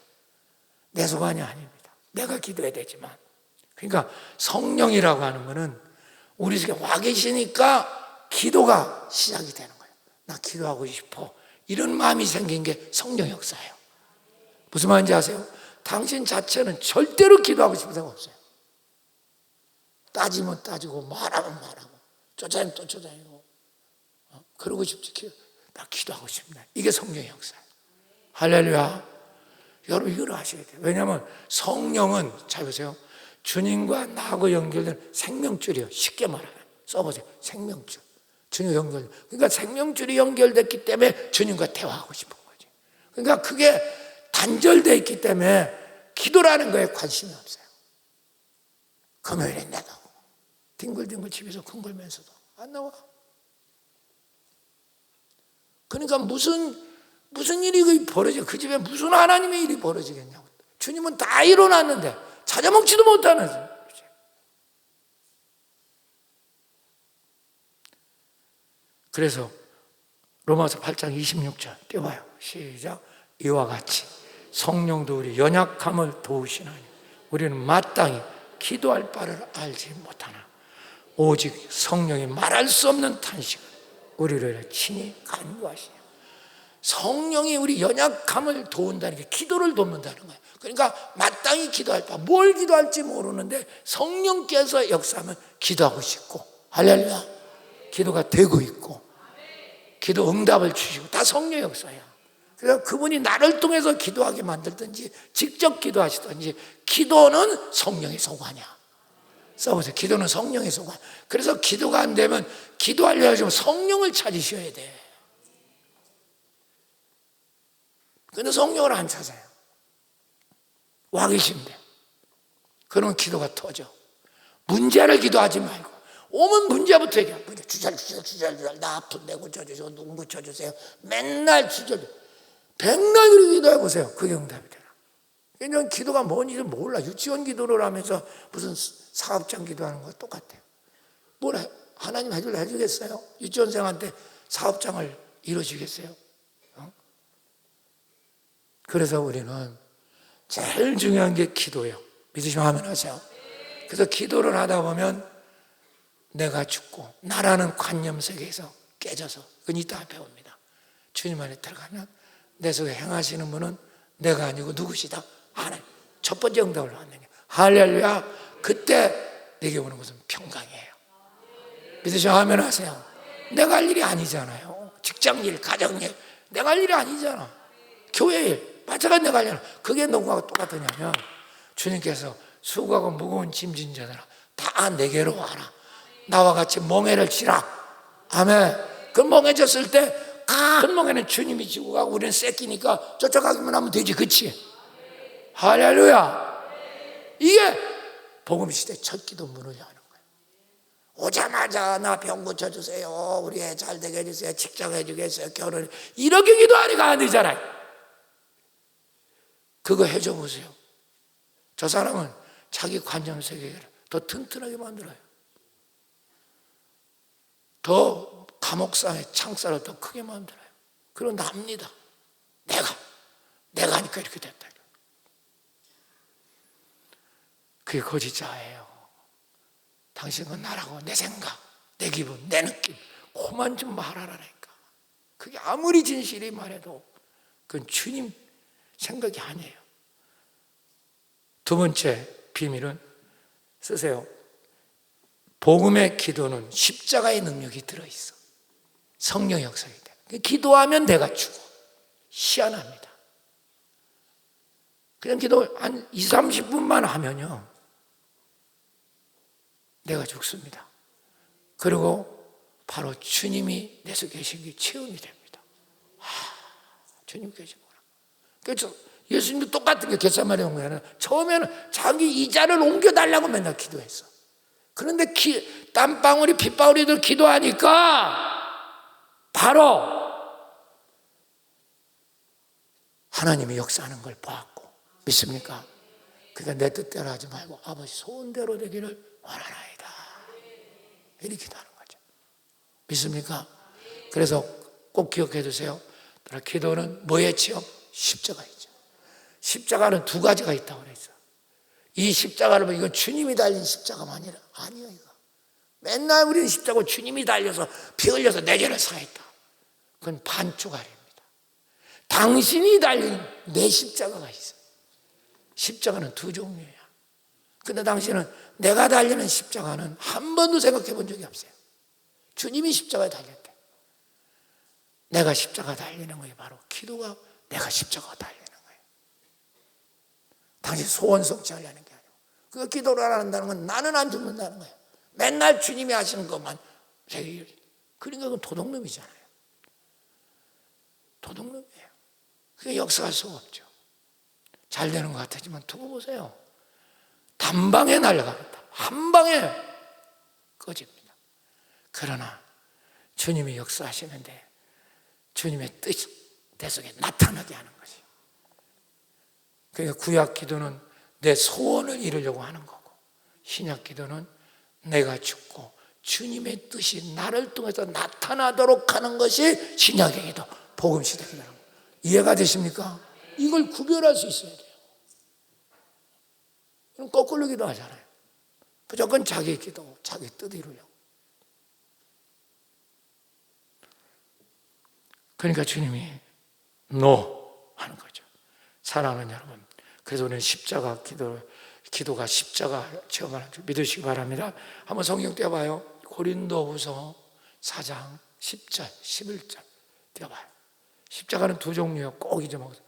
내 소관이 아닙니다. 내가 기도해야 되지만. 그러니까 성령이라고 하는 거는 우리 속에 와 계시니까 기도가 시작이 되는 거예요. 나 기도하고 싶어. 이런 마음이 생긴 게 성령 역사예요. 무슨 말인지 아세요? 당신 자체는 절대로 기도하고 싶은 생각 없어요. 따지면 따지고 말하면 말하고 쫓아다니면 또 쫓아다니고 그러고 싶지. 나 기도하고 싶네. 이게 성령의 역사예요. 할렐루야. 여러분 이걸 아셔야 돼요. 왜냐하면 성령은 잘 보세요. 주님과 나하고 연결된 생명줄이에요. 쉽게 말하면 써보세요. 생명줄. 주님 연결. 그러니까 생명줄이 연결됐기 때문에 주님과 대화하고 싶은 거지. 그러니까 그게 단절되어 있기 때문에 기도라는 거에 관심이 없어요. 금요일에 내가 뒹굴뒹굴 집에서 쿵굴면서도 안 나와. 그러니까 무슨 일이 벌어져? 그 집에 무슨 하나님의 일이 벌어지겠냐고. 주님은 다 일어났는데 찾아먹지도 못하는. 그래서 로마서 8장 26절 띄워봐요. 시작. 이와 같이 성령도 우리 연약함을 도우시나니 우리는 마땅히 기도할 바를 알지 못하나 오직 성령이 말할 수 없는 탄식을 우리를 친히 간구하시니. 성령이 우리 연약함을 도운다는 게 기도를 돕는다는 거예요. 그러니까 마땅히 기도할 바, 뭘 기도할지 모르는데 성령께서 역사하면 기도하고 싶고, 할렐루야. 기도가 되고 있고, 기도 응답을 주시고, 다 성령 역사야. 그래서 그분이 나를 통해서 기도하게 만들든지 직접 기도하시든지 기도는 성령의 소관이야. 써보세요. 기도는 성령의 소관. 그래서 기도가 안 되면 기도하려 하시면 성령을 찾으셔야 돼. 근데 성령을 안 찾아요. 와 계신데. 그러면 기도가 터져. 문제를 기도하지 말고 오면 문제부터 얘기해. 문제 주절 나 아픈데 고쳐주세요. 누구 고쳐주세요. 맨날 주절 백날 그렇게 기도해 보세요. 그게 응답이 되나. 왜냐하면 기도가 뭔지 몰라. 유치원 기도를 하면서 무슨 사업장 기도하는 거 똑같아요. 뭘 하나님 해주겠어요? 유치원생한테 사업장을 이루어주겠어요? 그래서 우리는 제일 중요한 게 기도예요. 믿으시면 아멘 하세요. 그래서 기도를 하다 보면 내가 죽고 나라는 관념 세계에서 깨져서 그건 이따 배웁니다. 주님 안에 들어가면 내 속에 행하시는 분은 내가 아니고 누구시다? 하나님. 첫 번째 응답을 받는 게 할렐루야. 그때 내게 오는 것은 평강이에요. 믿으시면 아멘 하세요. 내가 할 일이 아니잖아요. 직장일, 가정일 내가 할 일이 아니잖아. 교회일 마찬가지 내가 할 일. 그게 누구하고 똑같으냐면 주님께서 수고하고 무거운 짐진 자들아 다 내게로 와라. 나와 같이 멍에를 지라. 아멘. 그 멍에 졌을 때 큰 멍에는 주님이 지고 가고 우리는 새끼니까 쫓아가기만 하면 되지. 그치? 할렐루야. 이게 복음시대 첫 기도 문을 여는 거예요. 오자마자 나 병 고쳐주세요. 우리 애 잘 되게 해주세요. 직장 해주겠어요. 결혼 이렇게 기도하니까 안 되잖아요. 그거 해줘 보세요. 저 사람은 자기 관념 세계를 더 튼튼하게 만들어요. 더 감옥상의 창살을 더 크게 만들어요. 그럼 납니다. 내가 하니까 이렇게 됐다. 그게 거짓자예요. 당신은 나라고 내 생각, 내 기분, 내 느낌 그만 좀 말하라니까. 그게 아무리 진실이 말해도 그건 주님 생각이 아니에요. 두 번째 비밀은 쓰세요. 복음의 기도는 십자가의 능력이 들어있어. 성령 역사이기 때문에. 기도하면 내가 죽어. 희한합니다. 그냥 기도 한 20, 30분만 하면요. 내가 죽습니다. 그리고 바로 주님이 내 속에 계신 게 체험이 됩니다. 주님 계시구나. 그래서 예수님도 똑같은 게 겟세마네 동산에는 처음에는 자기 이자를 옮겨달라고 맨날 기도했어. 그런데 땀방울이 핏방울이들 기도하니까 바로 하나님이 역사하는 걸 보았고 믿습니까? 그러니까 내 뜻대로 하지 말고 아버지 소원대로 되기를 원하나이다. 이렇게 기도하는 거죠. 믿습니까? 그래서 꼭 기억해 두세요. 기도는 뭐의 체험? 십자가이죠. 십자가는 두 가지가 있다고 그랬어. 이 십자가를 보면 이건 주님이 달린 십자가가 아니에요. 이거. 맨날 우리는 십자가 주님이 달려서 피 흘려서 내 죄를 사했다. 그건 반쪽알입니다. 당신이 달린 내 십자가가 있어요. 십자가는 두 종류예요. 근데 당신은 내가 달리는 십자가는 한 번도 생각해 본 적이 없어요. 주님이 십자가에 달렸대. 내가 십자가 달리는 거예요. 바로 기도가 내가 십자가 달리는 거예요. 당신 소원 성취하려는 게 아니고 그 기도를 안 한다는 건 나는 안 죽는다는 거예요. 맨날 주님이 하시는 것만 그러니까 그건 도둑놈이잖아요. 도둑놈이에요. 그게 역사할 수가 없죠. 잘 되는 것 같지만 두고 보세요. 단방에 날아가겠다. 한 방에 꺼집니다. 그러나 주님이 역사하시는데 주님의 뜻이 내 속에 나타나게 하는 것이. 그러니까 구약 기도는 내 소원을 이루려고 하는 거고 신약 기도는 내가 죽고 주님의 뜻이 나를 통해서 나타나도록 하는 것이 신약의 기도, 복음시대 기도라는 거예요. 이해가 되십니까? 이걸 구별할 수 있어야 돼요. 그럼 거꾸로 기도하잖아요. 무조건 자기 기도, 자기 뜻 이루려고. 그러니까 주님이 NO 하는 거죠. 사랑하는 여러분, 그래서 우리는 십자가 기도가 십자가 체험하는 줄 믿으시기 바랍니다. 한번 성경 떼어봐요. 고린도후서 4장 10절, 11절 떼어봐요. 십자가는 두 종류예요. 꼭 잊어먹어서.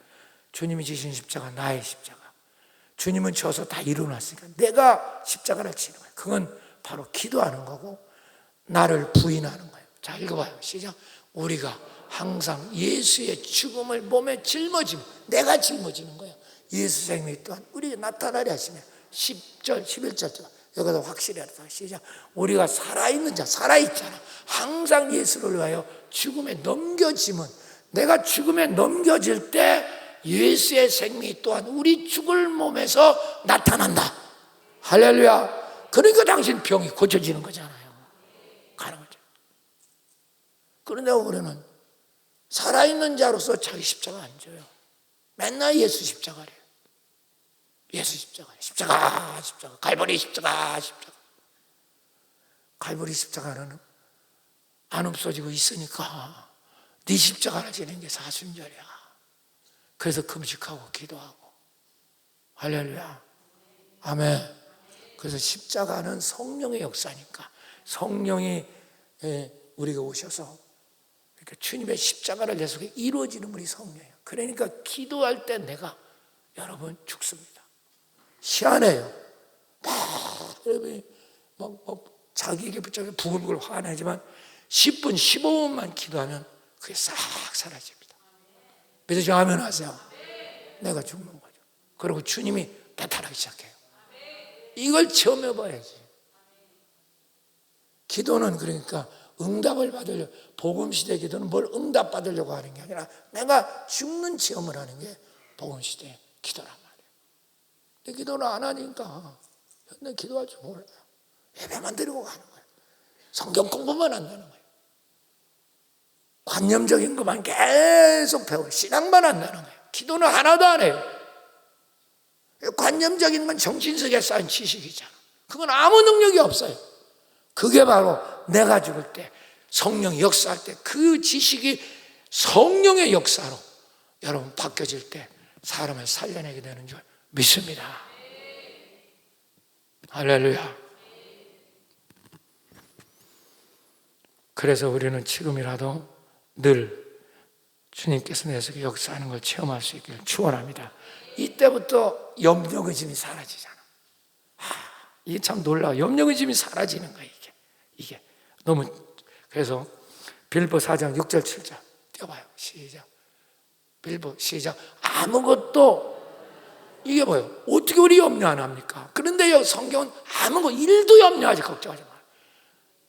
주님이 지신 십자가, 나의 십자가. 주님은 져서 다 이루어놨으니까 내가 십자가를 지는 거예요. 그건 바로 기도하는 거고 나를 부인하는 거예요. 자, 읽어봐요. 시작. 우리가 항상 예수의 죽음을 몸에 짊어지면, 내가 짊어지는 거예요. 예수 생명이 또한 우리에게 나타나려 하시며 10절 11절 여기서 확실히 하다. 시작. 우리가 살아있는 자, 살아있잖아. 항상 예수를 위하여 죽음에 넘겨지면, 내가 죽음에 넘겨질 때 예수의 생명이 또한 우리 죽을 몸에서 나타난다. 할렐루야. 그러니까 당신 병이 고쳐지는 거잖아요. 가는 거죠. 그런데 우리는 살아있는 자로서 자기 십자가 안 져요. 맨날 예수 십자가래요. 예수 십자가, 십자가, 십자가, 갈보리 십자가, 십자가. 갈보리 십자가는 안 없어지고 있으니까 네 십자가를 지는 게 사순절이야. 그래서 금식하고 기도하고. 할렐루야. 아멘. 그래서 십자가는 성령의 역사니까 성령이 우리가 오셔서 그러니까 주님의 십자가를 내 속에 이루어지는 분이 성령이에요. 그러니까 기도할 때 내가 여러분 죽습니다. 희한해요. 여러분이 막 자기에게 붙잡혀 부글부글 화가 나지만 10분, 15분만 기도하면 그게 싹 사라집니다. 믿으시죠? 아멘 하세요. 내가 죽는 거죠. 그리고 주님이 나타나기 시작해요. 이걸 체험해 봐야지. 기도는 그러니까 응답을 받으려고, 복음시대 기도는 뭘 응답 받으려고 하는 게 아니라 내가 죽는 체험을 하는 게 복음시대 기도란 말이에요. 근데 기도를 안 하니까 내 기도할 줄 몰라요. 예배만 드리고 가는 거예요. 성경 공부만 한다는 거예요. 관념적인 것만 계속 배우고 신앙만 한다는 거예요. 기도는 하나도 안 해요. 관념적인 건 정신석에 쌓인 지식이잖아. 그건 아무 능력이 없어요. 그게 바로 내가 죽을 때 성령이 역사할 때 그 지식이 성령의 역사로 여러분 바뀌어질 때 사람을 살려내게 되는 줄 믿습니다. 할렐루야. 그래서 우리는 지금이라도 늘 주님께서 내 속에 역사하는 걸 체험할 수 있기를 축원합니다. 이때부터 염려의심이 사라지잖아. 이게 참 놀라워. 염려의심이 사라지는 거야. 이게 너무. 그래서 빌보 4장 6절 7절 띄워봐요. 시작. 빌보 시작. 아무것도, 이게 뭐예요? 어떻게 우리 염려 안 합니까? 그런데 성경은 아무것도 일도 염려하지 걱정하지 마.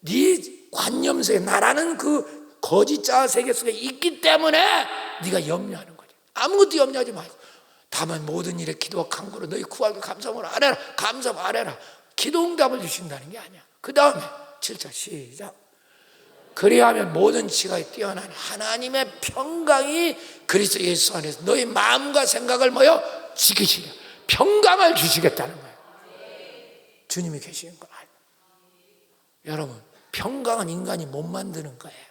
네 관념 속에 나라는 그 거짓 자아 세계 속에 있기 때문에 네가 염려하는 거지. 아무것도 염려하지 말고 다만 모든 일에 기도와 간구로 너희 구하기 감사함을 아뢰라. 감사함을 아뢰라. 기도 응답을 주신다는 게 아니야. 그 다음에 7절 시작. 그리하면 모든 지각이 뛰어난 하나님의 평강이 그리스도 예수 안에서 너희 마음과 생각을 뭐요? 지키시려. 평강을 주시겠다는 거예요. 주님이 계시는 거 아니에요. 여러분, 평강은 인간이 못 만드는 거예요.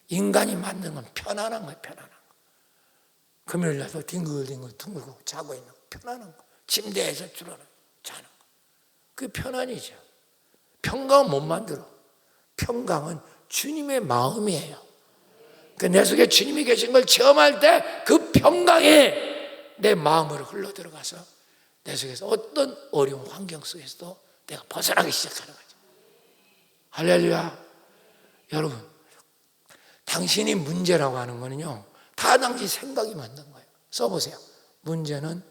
인간이 만드는 건 편안한 거예요. 편안한 거. 금요일날도 뒹굴뒹굴 둥글고 자고 있는 거, 편안한 거. 침대에서 주로는 자는 거. 그게 편안이죠. 평강은 못 만들어. 평강은 주님의 마음이에요. 그러니까 내 속에 주님이 계신 걸 체험할 때 그 평강이 내 마음으로 흘러 들어가서 내 속에서 어떤 어려운 환경 속에서도 내가 벗어나기 시작하는 거죠. 할렐루야. 여러분, 당신이 문제라고 하는 거는요, 다 당신 생각이 만든 거예요. 써보세요. 문제는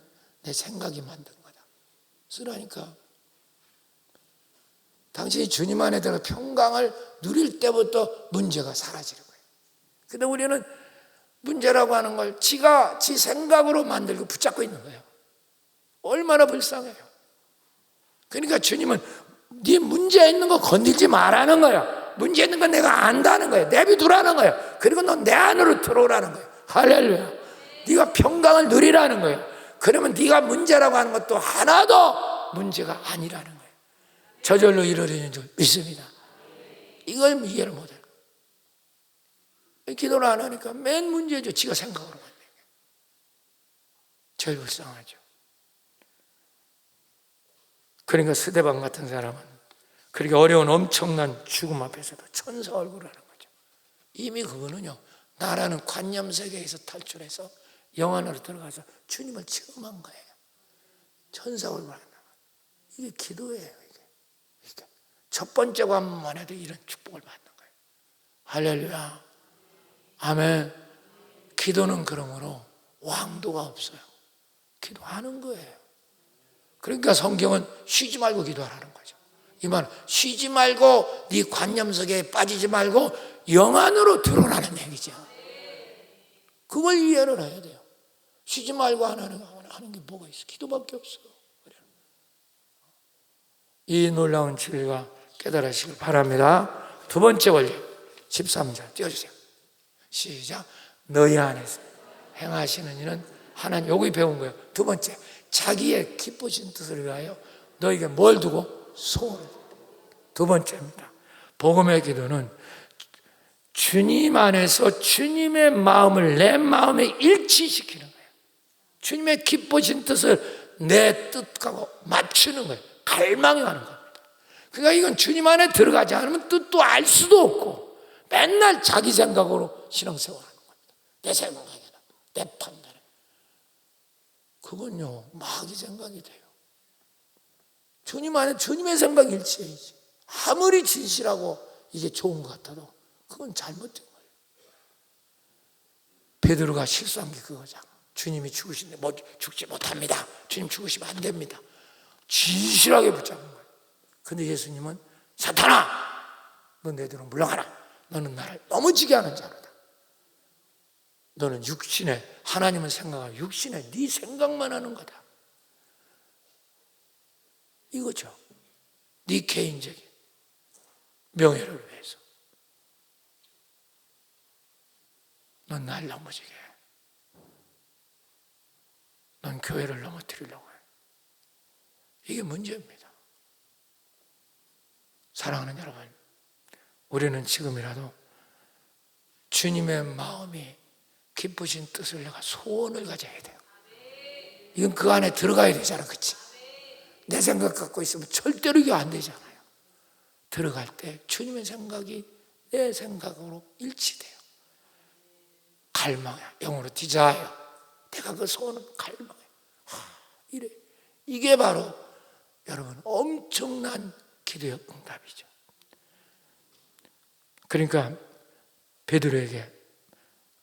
내 생각이 만든 거다. 쓰라니까. 당신이 주님 안에 들어 평강을 누릴 때부터 문제가 사라지는 거예요. 근데 우리는 문제라고 하는 걸 지가 지 생각으로 만들고 붙잡고 있는 거예요. 얼마나 불쌍해요. 그러니까 주님은 네 문제 있는 거 건들지 말라는 거예요. 문제 있는 건 내가 안다는 거예요. 내비두라는 거예요. 그리고 넌 내 안으로 들어오라는 거예요. 할렐루야. 네가 평강을 누리라는 거예요. 그러면 네가 문제라고 하는 것도 하나도 문제가 아니라는 거예요. 저절로 이루어지는 줄 믿습니다. 이걸 이해를 못해요. 기도를 안 하니까 맨 문제죠. 지가 생각으로 만든 게. 제일 불쌍하죠. 그러니까 스데반 같은 사람은 그렇게 어려운 엄청난 죽음 앞에서도 천사 얼굴을 하는 거죠. 이미 그거는요, 나라는 관념 세계에서 탈출해서 영안으로 들어가서 주님을 체험한 거예요. 천사가 얼마나 이게 기도예요. 이게 첫 번째 관문만 해도 이런 축복을 받는 거예요. 할렐루야, 아멘. 기도는 그러므로 왕도가 없어요. 기도하는 거예요. 그러니까 성경은 쉬지 말고 기도하라는 거죠. 이 말, 쉬지 말고 네 관념속에 빠지지 말고 영안으로 들어오라는 얘기죠. 그걸 이해를 해야 돼요. 쉬지 말고 하는 게 뭐가 있어? 기도밖에 없어. 이 놀라운 진리가 깨달으시길 바랍니다. 두 번째 원리 13절 띄워주세요. 시작. 너희 안에서 행하시는 이는 하나님. 여기 배운 거예요. 두 번째, 자기의 기쁘신 뜻을 위하여 너에게 뭘 두고? 소원을. 두 번째입니다. 복음의 기도는 주님 안에서 주님의 마음을 내 마음에 일치시키는 거예요. 주님의 기쁘신 뜻을 내 뜻하고 맞추는 거예요. 갈망하는 겁니다. 그러니까 이건 주님 안에 들어가지 않으면 뜻도 알 수도 없고 맨날 자기 생각으로 신앙생활하는 겁니다. 내 생각이나 내 판단에. 그건요, 마귀 생각이 돼요. 주님 안에 주님의 생각 일치해야지. 아무리 진실하고 이게 좋은 것 같아도 그건 잘못된 거예요. 베드로가 실수한 게 그거잖아. 주님이 죽으신데 뭐 죽지 못합니다. 주님 죽으시면 안 됩니다. 진실하게 붙잡은 거예요. 근데 예수님은 사탄아, 너 내 뒤로 물러가라. 너는 나를 넘어지게 하는 자로다. 너는 육신에, 하나님은 생각하고 육신에 네 생각만 하는 거다. 이거죠. 네 개인적인 명예를 위해서 넌 날 넘어지게 해. 넌 교회를 넘어뜨리려고 해. 이게 문제입니다. 사랑하는 여러분, 우리는 지금이라도 주님의 마음이 기쁘신 뜻을 내가 소원을 가져야 돼요. 이건 그 안에 들어가야 되잖아, 그치? 내 생각 갖고 있으면 절대로 이게 안 되잖아요. 들어갈 때 주님의 생각이 내 생각으로 일치돼요. 갈망해. 영어로 디자이어. 내가 그 소원을 갈망해. 이래. 이게 바로 여러분 엄청난 기도의 응답이죠. 그러니까 베드로에게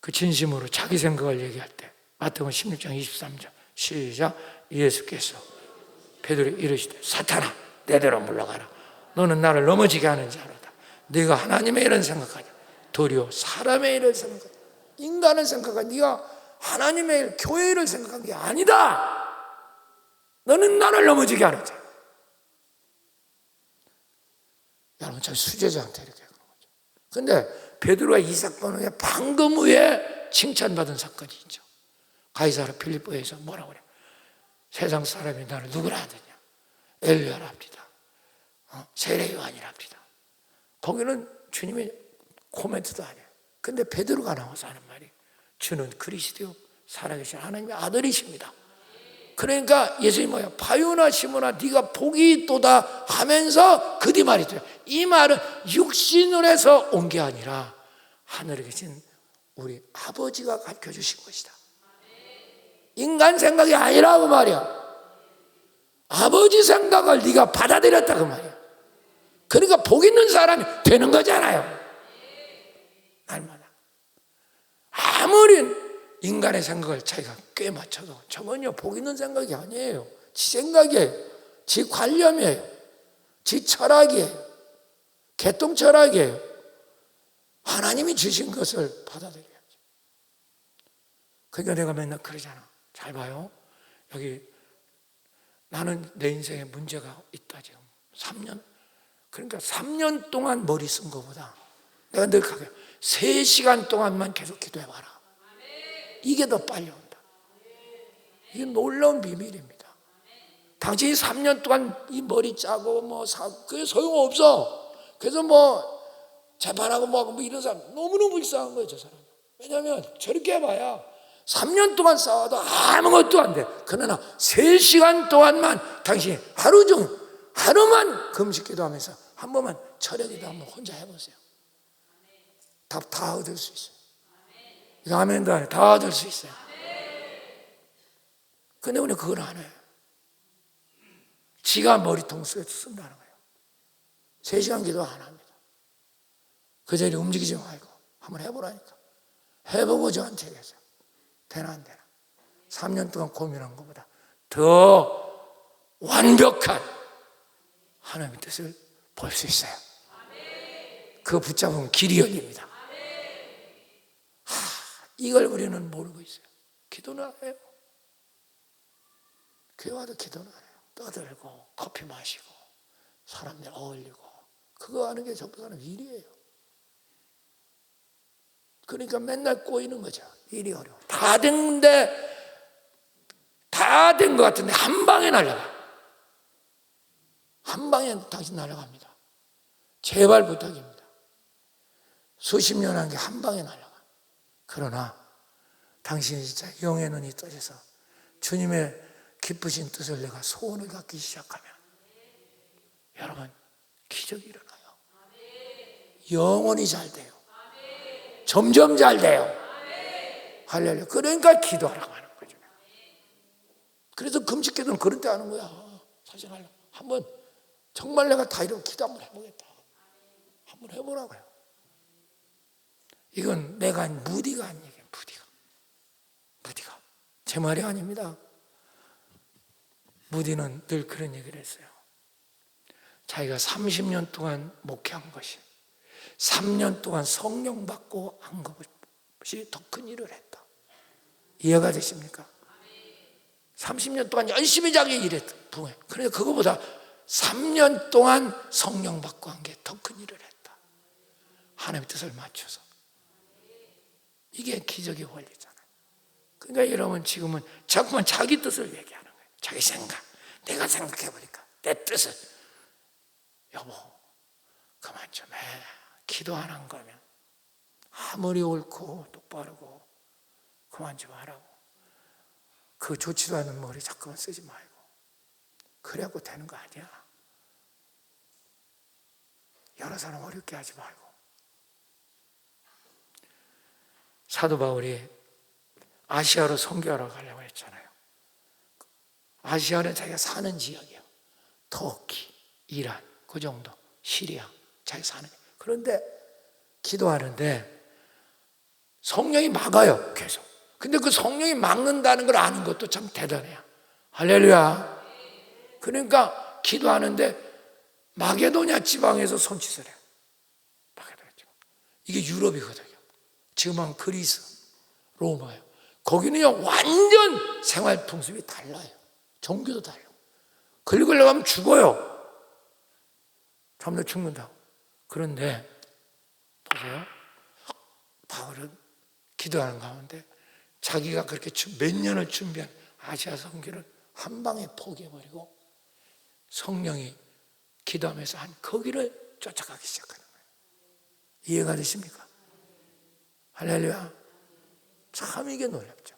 그 진심으로 자기 생각을 얘기할 때 마태복음 16장 23절 시작. 예수께서 베드로에게 이르시되 사탄아, 내대로 물러가라. 너는 나를 넘어지게 하는 자로다. 네가 하나님의 일을 생각하냐, 도리어 사람의 일을 생각하냐. 인간을 생각하냐. 네가 하나님의 일, 교회 일을 생각한 게 아니다. 너는 나를 넘어지게 하는 자. 여러분, 저 수제자한테 이렇게 그런 거죠. 근데 베드로가 이 사건 후에 방금 후에 칭찬받은 사건이 있죠. 가이사랴 필리포에서 뭐라고 그래? 세상 사람이 나를 누구라 하느냐? 엘리야랍니다. 세례 요한이랍니다. 거기는 주님의 코멘트도 아니에요. 근데 베드로가 나와서 하는 말이 주는 그리스도 살아계신 하나님의 아들이십니다. 그러니까 예수님이 뭐야? 바요나 시몬아 네가 복이 있도다 하면서 그 뒤 말이 돼요. 이 말은 육신을 해서 온 게 아니라 하늘에 계신 우리 아버지가 가르쳐주신 것이다. 인간 생각이 아니라고 말이야. 아버지 생각을 네가 받아들였다 그 말이야. 그러니까 복 있는 사람이 되는 거잖아요. 날마다. 아무리 인간의 생각을 자기가 꽤 맞춰도 저건요 복 있는 생각이 아니에요. 지 생각이에요. 지 관념이에요. 지 철학이에요. 개똥 철학이에요. 하나님이 주신 것을 받아들여야죠. 그러니까 내가 맨날 그러잖아. 잘 봐요. 여기 나는 내 인생에 문제가 있다 지금 3년. 그러니까 3년 동안 머리 쓴 것보다 내가 늘 가게 3시간 동안만 계속 기도해봐라. 이게 더 빨리 온다. 이게 놀라운 비밀입니다. 당신이 3년 동안 이 머리 짜고 그게 소용없어. 그래서 재판하고 뭐 이런 사람 너무너무 불쌍한 거예요, 저 사람. 왜냐하면 저렇게 해봐야 3년 동안 싸워도 아무것도 안 돼. 그러나 3시간 동안만 당신이 하루만 금식 기도하면서 한 번만 철야 기도 한번 혼자 해보세요. 답 다 얻을 수 있어요. 이거 아멘도 안 해. 다 얻을 수 있어요. 근데 우리 그걸 안 해요. 지가 머리통 속에 쓴다는 거예요. 3시간 기도 안 합니다. 그 자리에 움직이지 말고 한번 해보라니까. 해보고 저한테 얘기했어요. 되나 안 되나. 3년 동안 고민한 것보다 더 완벽한 하나님의 뜻을 볼 수 있어요. 그거 붙잡으면 길이 열립니다. 이걸 우리는 모르고 있어요. 기도는 안 해요. 교회 와도 기도는 안 해요. 떠들고 커피 마시고 사람들 어울리고 그거 하는 게 전부 다는 일이에요. 그러니까 맨날 꼬이는 거죠. 일이 어려워. 다 됐는데 다 된 것 같은데 한 방에 날아가. 한 방에 당신 날아갑니다. 제발 부탁입니다. 수십 년 한 게 한 방에 날아가. 그러나 당신이 진짜 영의 눈이 떠져서 주님의 기쁘신 뜻을 내가 소원을 갖기 시작하면 여러분 기적이 일어나요. 영원히 잘 돼요. 점점 잘 돼요. 할렐루야. 그러니까 기도하라고 하는 거죠. 그래서 금식기도는 그런 때 하는 거야. 사실 한번 정말 내가 다 이러고 기도 한번 해보겠다. 한번 해보라고요. 이건 내가 무디가 한 얘기예요. 무디가 제 말이 아닙니다. 무디는 늘 그런 얘기를 했어요. 자기가 30년 동안 목회한 것이 3년 동안 성령 받고 한 것이 더 큰 일을 했다. 이해가 되십니까? 30년 동안 열심히 자기 일했다. 그런데 그거보다 3년 동안 성령 받고 한 게 더 큰 일을 했다. 하나님의 뜻을 맞춰서. 이게 기적의 원리잖아요. 그러니까 여러분 지금은 자꾸만 자기 뜻을 얘기하는 거예요. 자기 생각. 내가 생각해보니까 내 뜻을. 여보 그만 좀 해. 기도 안 한 거면 아무리 옳고 똑바르고 그만 좀 하라고. 그 좋지도 않은 머리 자꾸만 쓰지 말고. 그래갖고 되는 거 아니야. 여러 사람 어렵게 하지 말고. 사도 바울이 아시아로 선교하러 가려고 했잖아요. 아시아는 자기가 사는 지역이에요. 터키, 이란, 그 정도. 시리아, 자기 사는. 그런데 기도하는데 성령이 막아요, 계속. 근데 그 성령이 막는다는 걸 아는 것도 참 대단해요. 할렐루야. 그러니까 기도하는데 마게도냐 지방에서 손짓을 해요. 마게도냐 지방. 이게 유럽이거든요. 지금 그리스, 로마요. 거기는요 완전 생활 풍습이 달라요. 종교도 달라요. 긁으려고 하면 죽어요. 잠들 죽는다고. 그런데 보세요. 바울은 기도하는 가운데 자기가 그렇게 몇 년을 준비한 아시아 선교를 한 방에 포기해버리고 성령이 기도하면서 한 거기를 쫓아가기 시작하는 거예요. 이해가 되십니까? 할렐루야. 참 이게 놀랍죠.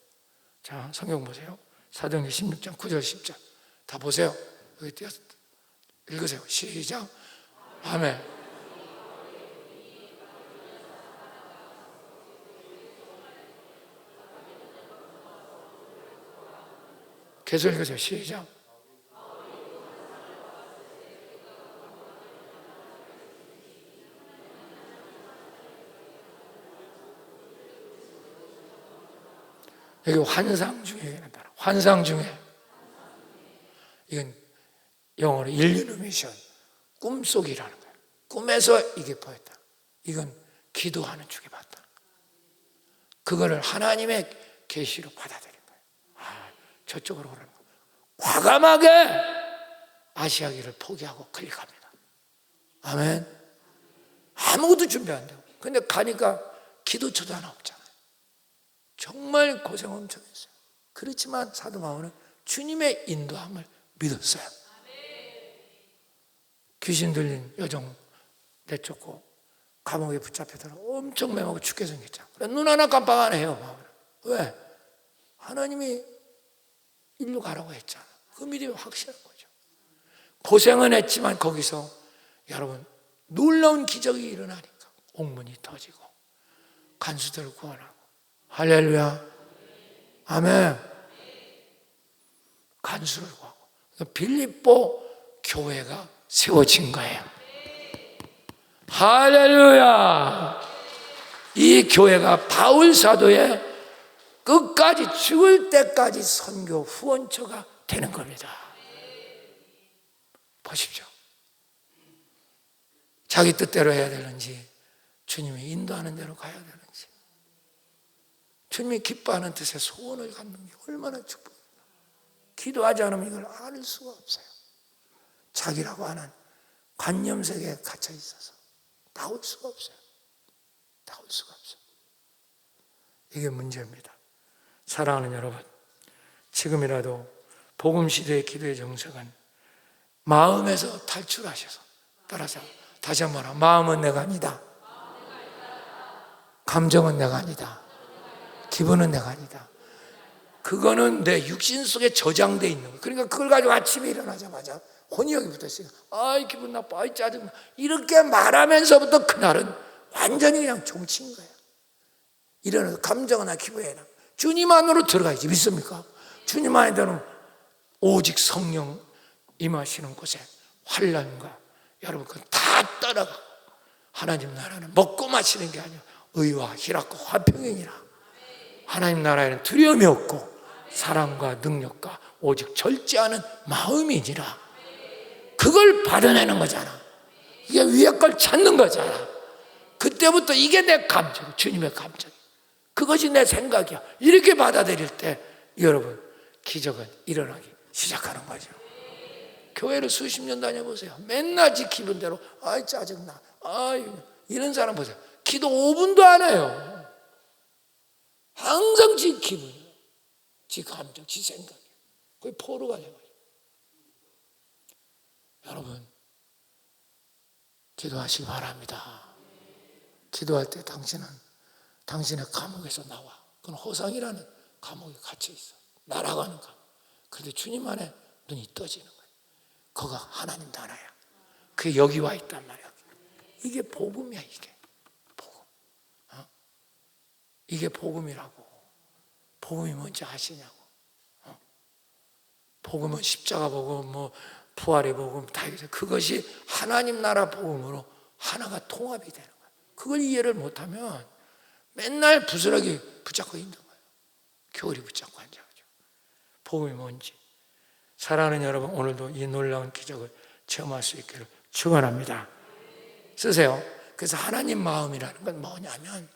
자, 성경 보세요. 사도행전 16장 9절 10절 다 보세요. 여기 띄어서 읽으세요. 시작. 아멘. 계속 읽으세요. 시작. 여기 환상 중에 환상 중에 이건 영어로 일루미네이션 꿈속이라는 거예요. 꿈에서 이게 보였다. 이건 기도하는 중에 봤다. 그거를 하나님의 계시로 받아들인 거예요. 저쪽으로 오는 거예요. 과감하게 아시아기를 포기하고 클릭합니다. 아멘. 아무것도 준비 안 되고. 근데 가니까 기도처도 하나 없잖아요. 정말 고생 엄청 했어요. 그렇지만 사도 바울은 주님의 인도함을 믿었어요. 귀신 들린 여종 내쫓고 감옥에 붙잡혀들어 엄청 매하고 죽게 생겼죠. 눈 하나 깜빡 안 해요. 바울은. 왜? 하나님이 일로 가라고 했잖아. 그 믿음이 확실한 거죠. 고생은 했지만 거기서 여러분 놀라운 기적이 일어나니까 옥문이 터지고 간수들을 구원하고. 할렐루야. 아멘. 간수를 구하고. 빌립보 교회가 세워진 거예요. 할렐루야! 이 교회가 바울 사도의 끝까지 죽을 때까지 선교 후원처가 되는 겁니다. 보십시오. 자기 뜻대로 해야 되는지, 주님이 인도하는 대로 가야 되는지, 주님이 기뻐하는 뜻에 소원을 갖는 게 얼마나 축복입니다. 기도하지 않으면 이걸 알 수가 없어요. 자기라고 하는 관념 세계에 갇혀 있어서 나올 수가 없어요. 나올 수가 없어요. 이게 문제입니다. 사랑하는 여러분, 지금이라도 복음 시대의 기도의 정석은 마음에서 탈출하셔서, 따라서 다시 한번 하면, 마음은 내가 아니다, 감정은 내가 아니다, 기분은 내가 아니다. 그거는 내 육신 속에 저장되어 있는 거예요. 그러니까 그걸 가지고 아침에 일어나자마자 혼이형이 붙어있어요. 아이 기분 나빠, 아이 짜증나, 이렇게 말하면서부터 그날은 완전히 그냥 종친 거예요. 일어나서 감정이나 기분이나 주님 안으로 들어가야지. 믿습니까? 주님 안에 들어오면 오직 성령 임하시는 곳에 환난과 여러분 그건 다 따라가고, 하나님 나라는 먹고 마시는 게 아니라 의와 희락과 화평이니라. 하나님 나라에는 두려움이 없고 사랑과 능력과 오직 절제하는 마음이니라. 그걸 받아내는 거잖아. 이게 위에 걸 찾는 거잖아. 그때부터 이게 내 감정, 주님의 감정, 그것이 내 생각이야. 이렇게 받아들일 때 여러분 기적은 일어나기 시작하는 거죠. 교회를 수십 년 다녀보세요. 맨날 지 기분대로 아이 짜증나, 아이 이런 사람 보세요. 기도 5분도 안 해요. 항상 지 기분이에요. 지 감정, 지 생각이에요. 그게 포로가 돼버려요. 여러분 기도하시기 바랍니다. 기도할 때 당신은 당신의 감옥에서 나와. 그건 허상이라는 감옥에 갇혀 있어. 날아가는 감옥. 그런데 주님 안에 눈이 떠지는 거예요. 그가 하나님 나라야. 그게 여기 와 있단 말이야. 이게 복음이야. 이게 복음. 이게 복음이라고. 복음이 뭔지 아시냐고. 복음은 십자가 복음, 뭐 부활의 복음 다 있어요. 그것이 하나님 나라 복음으로 하나가 통합이 되는 거예요. 그걸 이해를 못하면 맨날 부스러기 붙잡고 있는 거예요. 교리 붙잡고 앉아가지고. 복음이 뭔지. 사랑하는 여러분, 오늘도 이 놀라운 기적을 체험할 수 있기를 축원합니다. 쓰세요. 그래서 하나님 마음이라는 건 뭐냐면,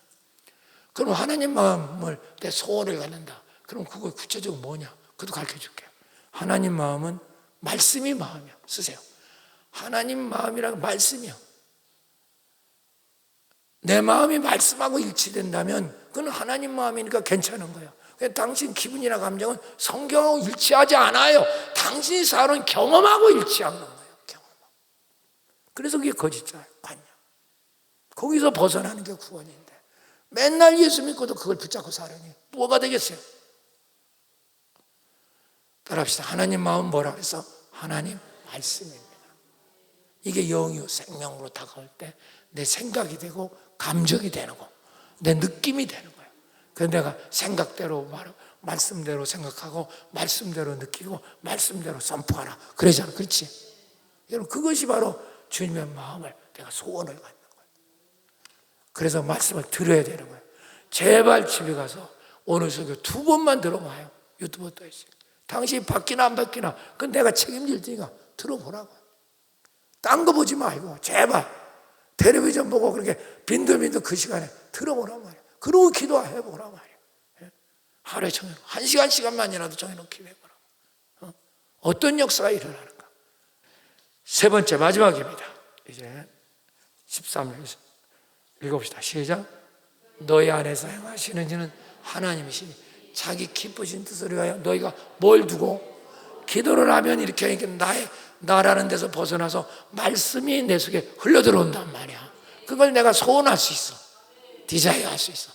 그럼 하나님 마음을 내 소원을 갖는다. 그럼 그거 구체적으로 뭐냐? 그것도 가르쳐 줄게요. 하나님 마음은 말씀이 마음이야. 쓰세요. 하나님 마음이란 말씀이요. 내 마음이 말씀하고 일치된다면 그건 하나님 마음이니까 괜찮은 거예요. 당신 기분이나 감정은 성경하고 일치하지 않아요. 당신이 살아온 경험하고 일치하는 거예요. 경험하고. 그래서 그게 거짓이에요. 관념. 거기서 벗어나는 게 구원인데 맨날 예수 믿고도 그걸 붙잡고 살으니 뭐가 되겠어요? 따라합시다. 하나님 마음 뭐라 그래서? 하나님 말씀입니다. 이게 영이요 생명으로 다가올 때 내 생각이 되고 감정이 되는 거, 내 느낌이 되는 거예요. 그래서 내가 생각대로 말하고 말씀대로 생각하고 말씀대로 느끼고 말씀대로 선포하라 그러잖아. 그렇지? 여러분 그것이 바로 주님의 마음을, 내가 소원을 갖는 거예요. 그래서 말씀을 들어야 되는 거예요. 제발 집에 가서 오늘 설교 2번만 들어봐요. 유튜브 또 있어요. 당신이 바뀌나 안 바뀌나 그건 내가 책임질 테니까 들어보라고. 딴 거 보지 말고 제발 텔레비전 보고 그렇게 빈들빈들 그 시간에 들어보란 말이야. 그러고 기도해보란 말이야. 하루에 정해놓고 1시간만이라도 정해놓고 기도해보라고. 어떤 역사가 일어나는가. 세 번째 마지막입니다. 이제 13절 읽어봅시다. 시작. 너희 안에서 행하시는 이는 하나님이시니 자기 기쁘신 뜻을 위하여 너희가 뭘 두고 기도를 하면 이렇게 나라는 데서 벗어나서 말씀이 내 속에 흘러들어온단 말이야. 그걸 내가 소원할 수 있어. 디자이어 할 수 있어.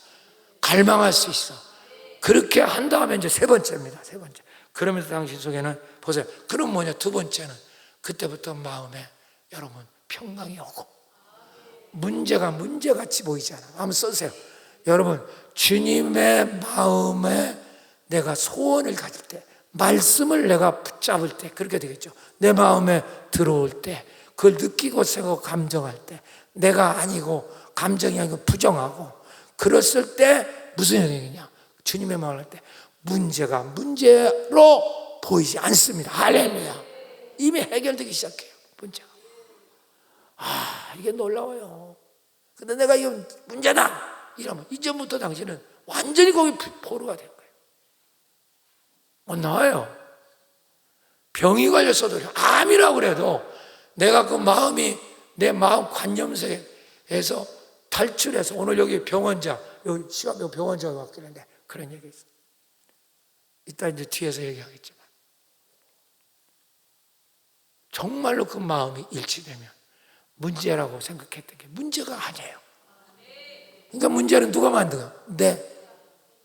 갈망할 수 있어. 그렇게 한 다음에 이제 세 번째입니다. 세 번째. 그러면서 당신 속에는 보세요. 그럼 뭐냐? 두 번째는 그때부터 마음에 여러분 평강이 오고 문제가 문제같이 보이잖아. 한번 써주세요. 여러분 주님의 마음에 내가 소원을 가질 때 말씀을 내가 붙잡을 때 그렇게 되겠죠. 내 마음에 들어올 때 그걸 느끼고 생각하고 감정할 때 내가 아니고 감정이 아니고 부정하고 그랬을 때 무슨 현상이냐, 주님의 마음을 할 때 문제가 문제로 보이지 않습니다. 할렐루야. 이미 해결되기 시작해요. 문제가. 이게 놀라워요. 근데 내가 이거 문제다 이러면 이전부터 당신은 완전히 거기 포로가 된 거예요. 못 나와요. 병이 걸렸어도 암이라고 그래도 내가 그 마음이 내 마음 관념세에서 탈출해서 오늘 여기 병원자, 여기 시간병 병원자가 왔길래 그런 얘기 있어요. 이따 이제 뒤에서 얘기하겠지만 정말로 그 마음이 일치되면 문제라고 생각했던 게 문제가 아니에요. 그러니까 문제는 누가 만든 거야?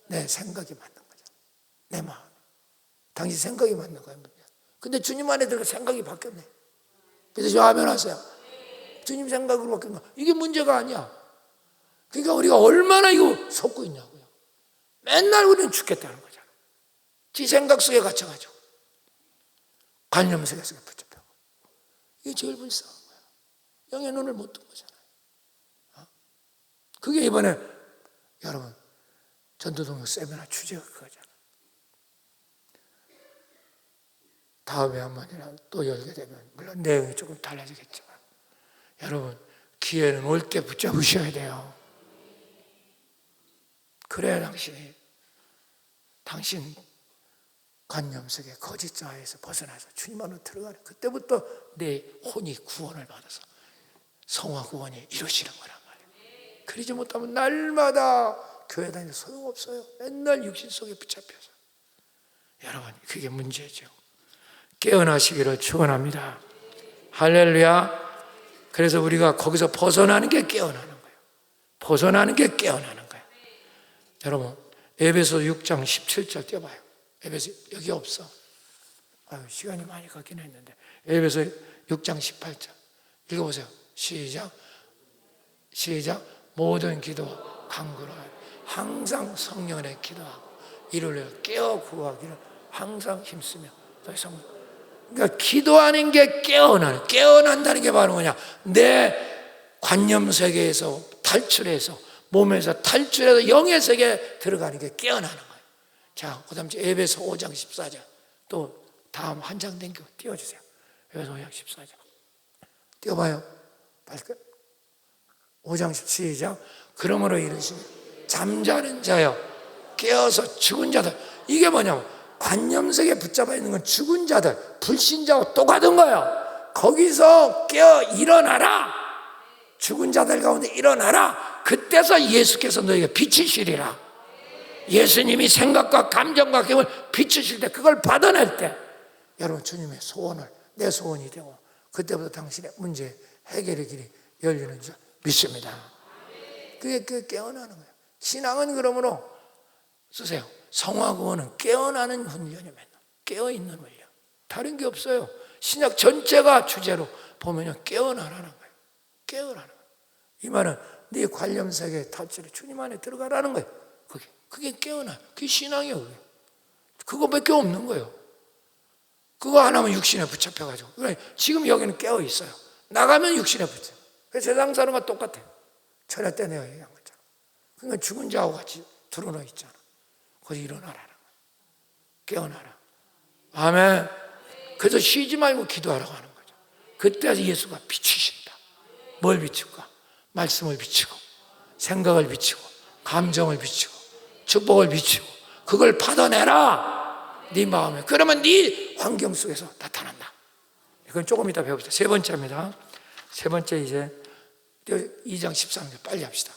내 생각이 만든 거죠. 내 마음. 당신 생각이 만든 거예요. 근데 주님 안에 들어가 생각이 바뀌었네. 그래서 저 아멘 하세요. 주님 생각으로 바뀐 거. 이게 문제가 아니야. 그러니까 우리가 얼마나 이거 속고 있냐고요. 맨날 우리는 죽겠다는 거잖아. 지 생각 속에 갇혀가지고 관념 속에 붙잡혀. 이게 제일 불쌍한 거야. 영의 눈을 못 뜬 거잖아요. 그게 이번에 여러분 전도동역 세미나 주제가 그거잖아. 다음에 한 번이나 또 열게 되면 물론 내용이 조금 달라지겠지만 여러분 기회는 올 때 붙잡으셔야 돼요. 그래야 당신 관념 속에 거짓 자아에서 벗어나서 주님 안으로 들어가는 그때부터 내 혼이 구원을 받아서 성화 구원이 이루어지는 거란 말이에요. 그러지 못하면 날마다 교회 다니는 소용없어요. 맨날 육신 속에 붙잡혀서. 여러분 그게 문제죠. 깨어나시기를 축원합니다. 할렐루야. 그래서 우리가 거기서 벗어나는 게 깨어나는 거예요. 벗어나는 게 깨어나는 거예요. 여러분 에베소 6장 17절 띄워봐요. 에베소 여기 없어. 시간이 많이 갔긴 했는데 에베소 6장 18절 읽어보세요. 시작. 모든 기도와 간구로 항상 성령에 기도하고 이를 깨어 구하기를 항상 힘쓰며. 그러니까 기도하는 게 깨어난다는 게 바로 뭐냐, 내 관념 세계에서 탈출해서 몸에서 탈출해서 영의 세계에 들어가는 게 깨어나는 거예요. 자, 그 다음 에베소 5장 14절 또 다음 한 장 땡겨 띄워주세요. 에베소 5장 14절 띄워봐요. 5장 14절 그러므로 이르시니 잠자는 자여 깨어서 죽은 자들. 이게 뭐냐면 관념석에 붙잡아 있는 건 죽은 자들, 불신자와 똑같은 거예요. 거기서 깨어 일어나라. 죽은 자들 가운데 일어나라. 그때서 예수께서 너에게 비치시리라. 예수님이 생각과 감정과 기분을 비추실 때 그걸 받아낼 때 여러분 주님의 소원을 내 소원이 되고 그때부터 당신의 문제 해결의 길이 열리는 줄 믿습니다. 그게 깨어나는 거예요. 신앙은 그러므로 쓰세요. 성화구원은 깨어나는 훈련이면 깨어있는 훈련. 다른 게 없어요. 신약 전체가 주제로 보면 깨어나라는 거예요. 깨어나는 거예요. 이 말은 네 관념세계에 탈출해 주님 안에 들어가라는 거예요. 그게 깨어나. 그게 신앙이에요. 그게. 그거밖에 없는 거예요. 그거 안 하면 육신에 붙잡혀가지고. 그래, 지금 여기는 깨어 있어요. 나가면 육신에 붙여. 세상 사람과 똑같아요. 전에 때 내가 얘기한 거잖아. 그러니까 죽은 자하고 같이 드러나 있잖아. 거기 일어나라는 거예요. 깨어나라. 아멘. 그래서 쉬지 말고 기도하라고 하는 거죠. 그때 예수가 비추신다. 뭘 비출까? 말씀을 비추고 생각을 비추고 감정을 비추고 축복을 비추고 그걸 받아내라. 네 마음에. 그러면 네 환경 속에서 나타난다. 이건 조금 이따 배웁시다. 세 번째입니다. 세 번째 이제 2장 13절 빨리 합시다.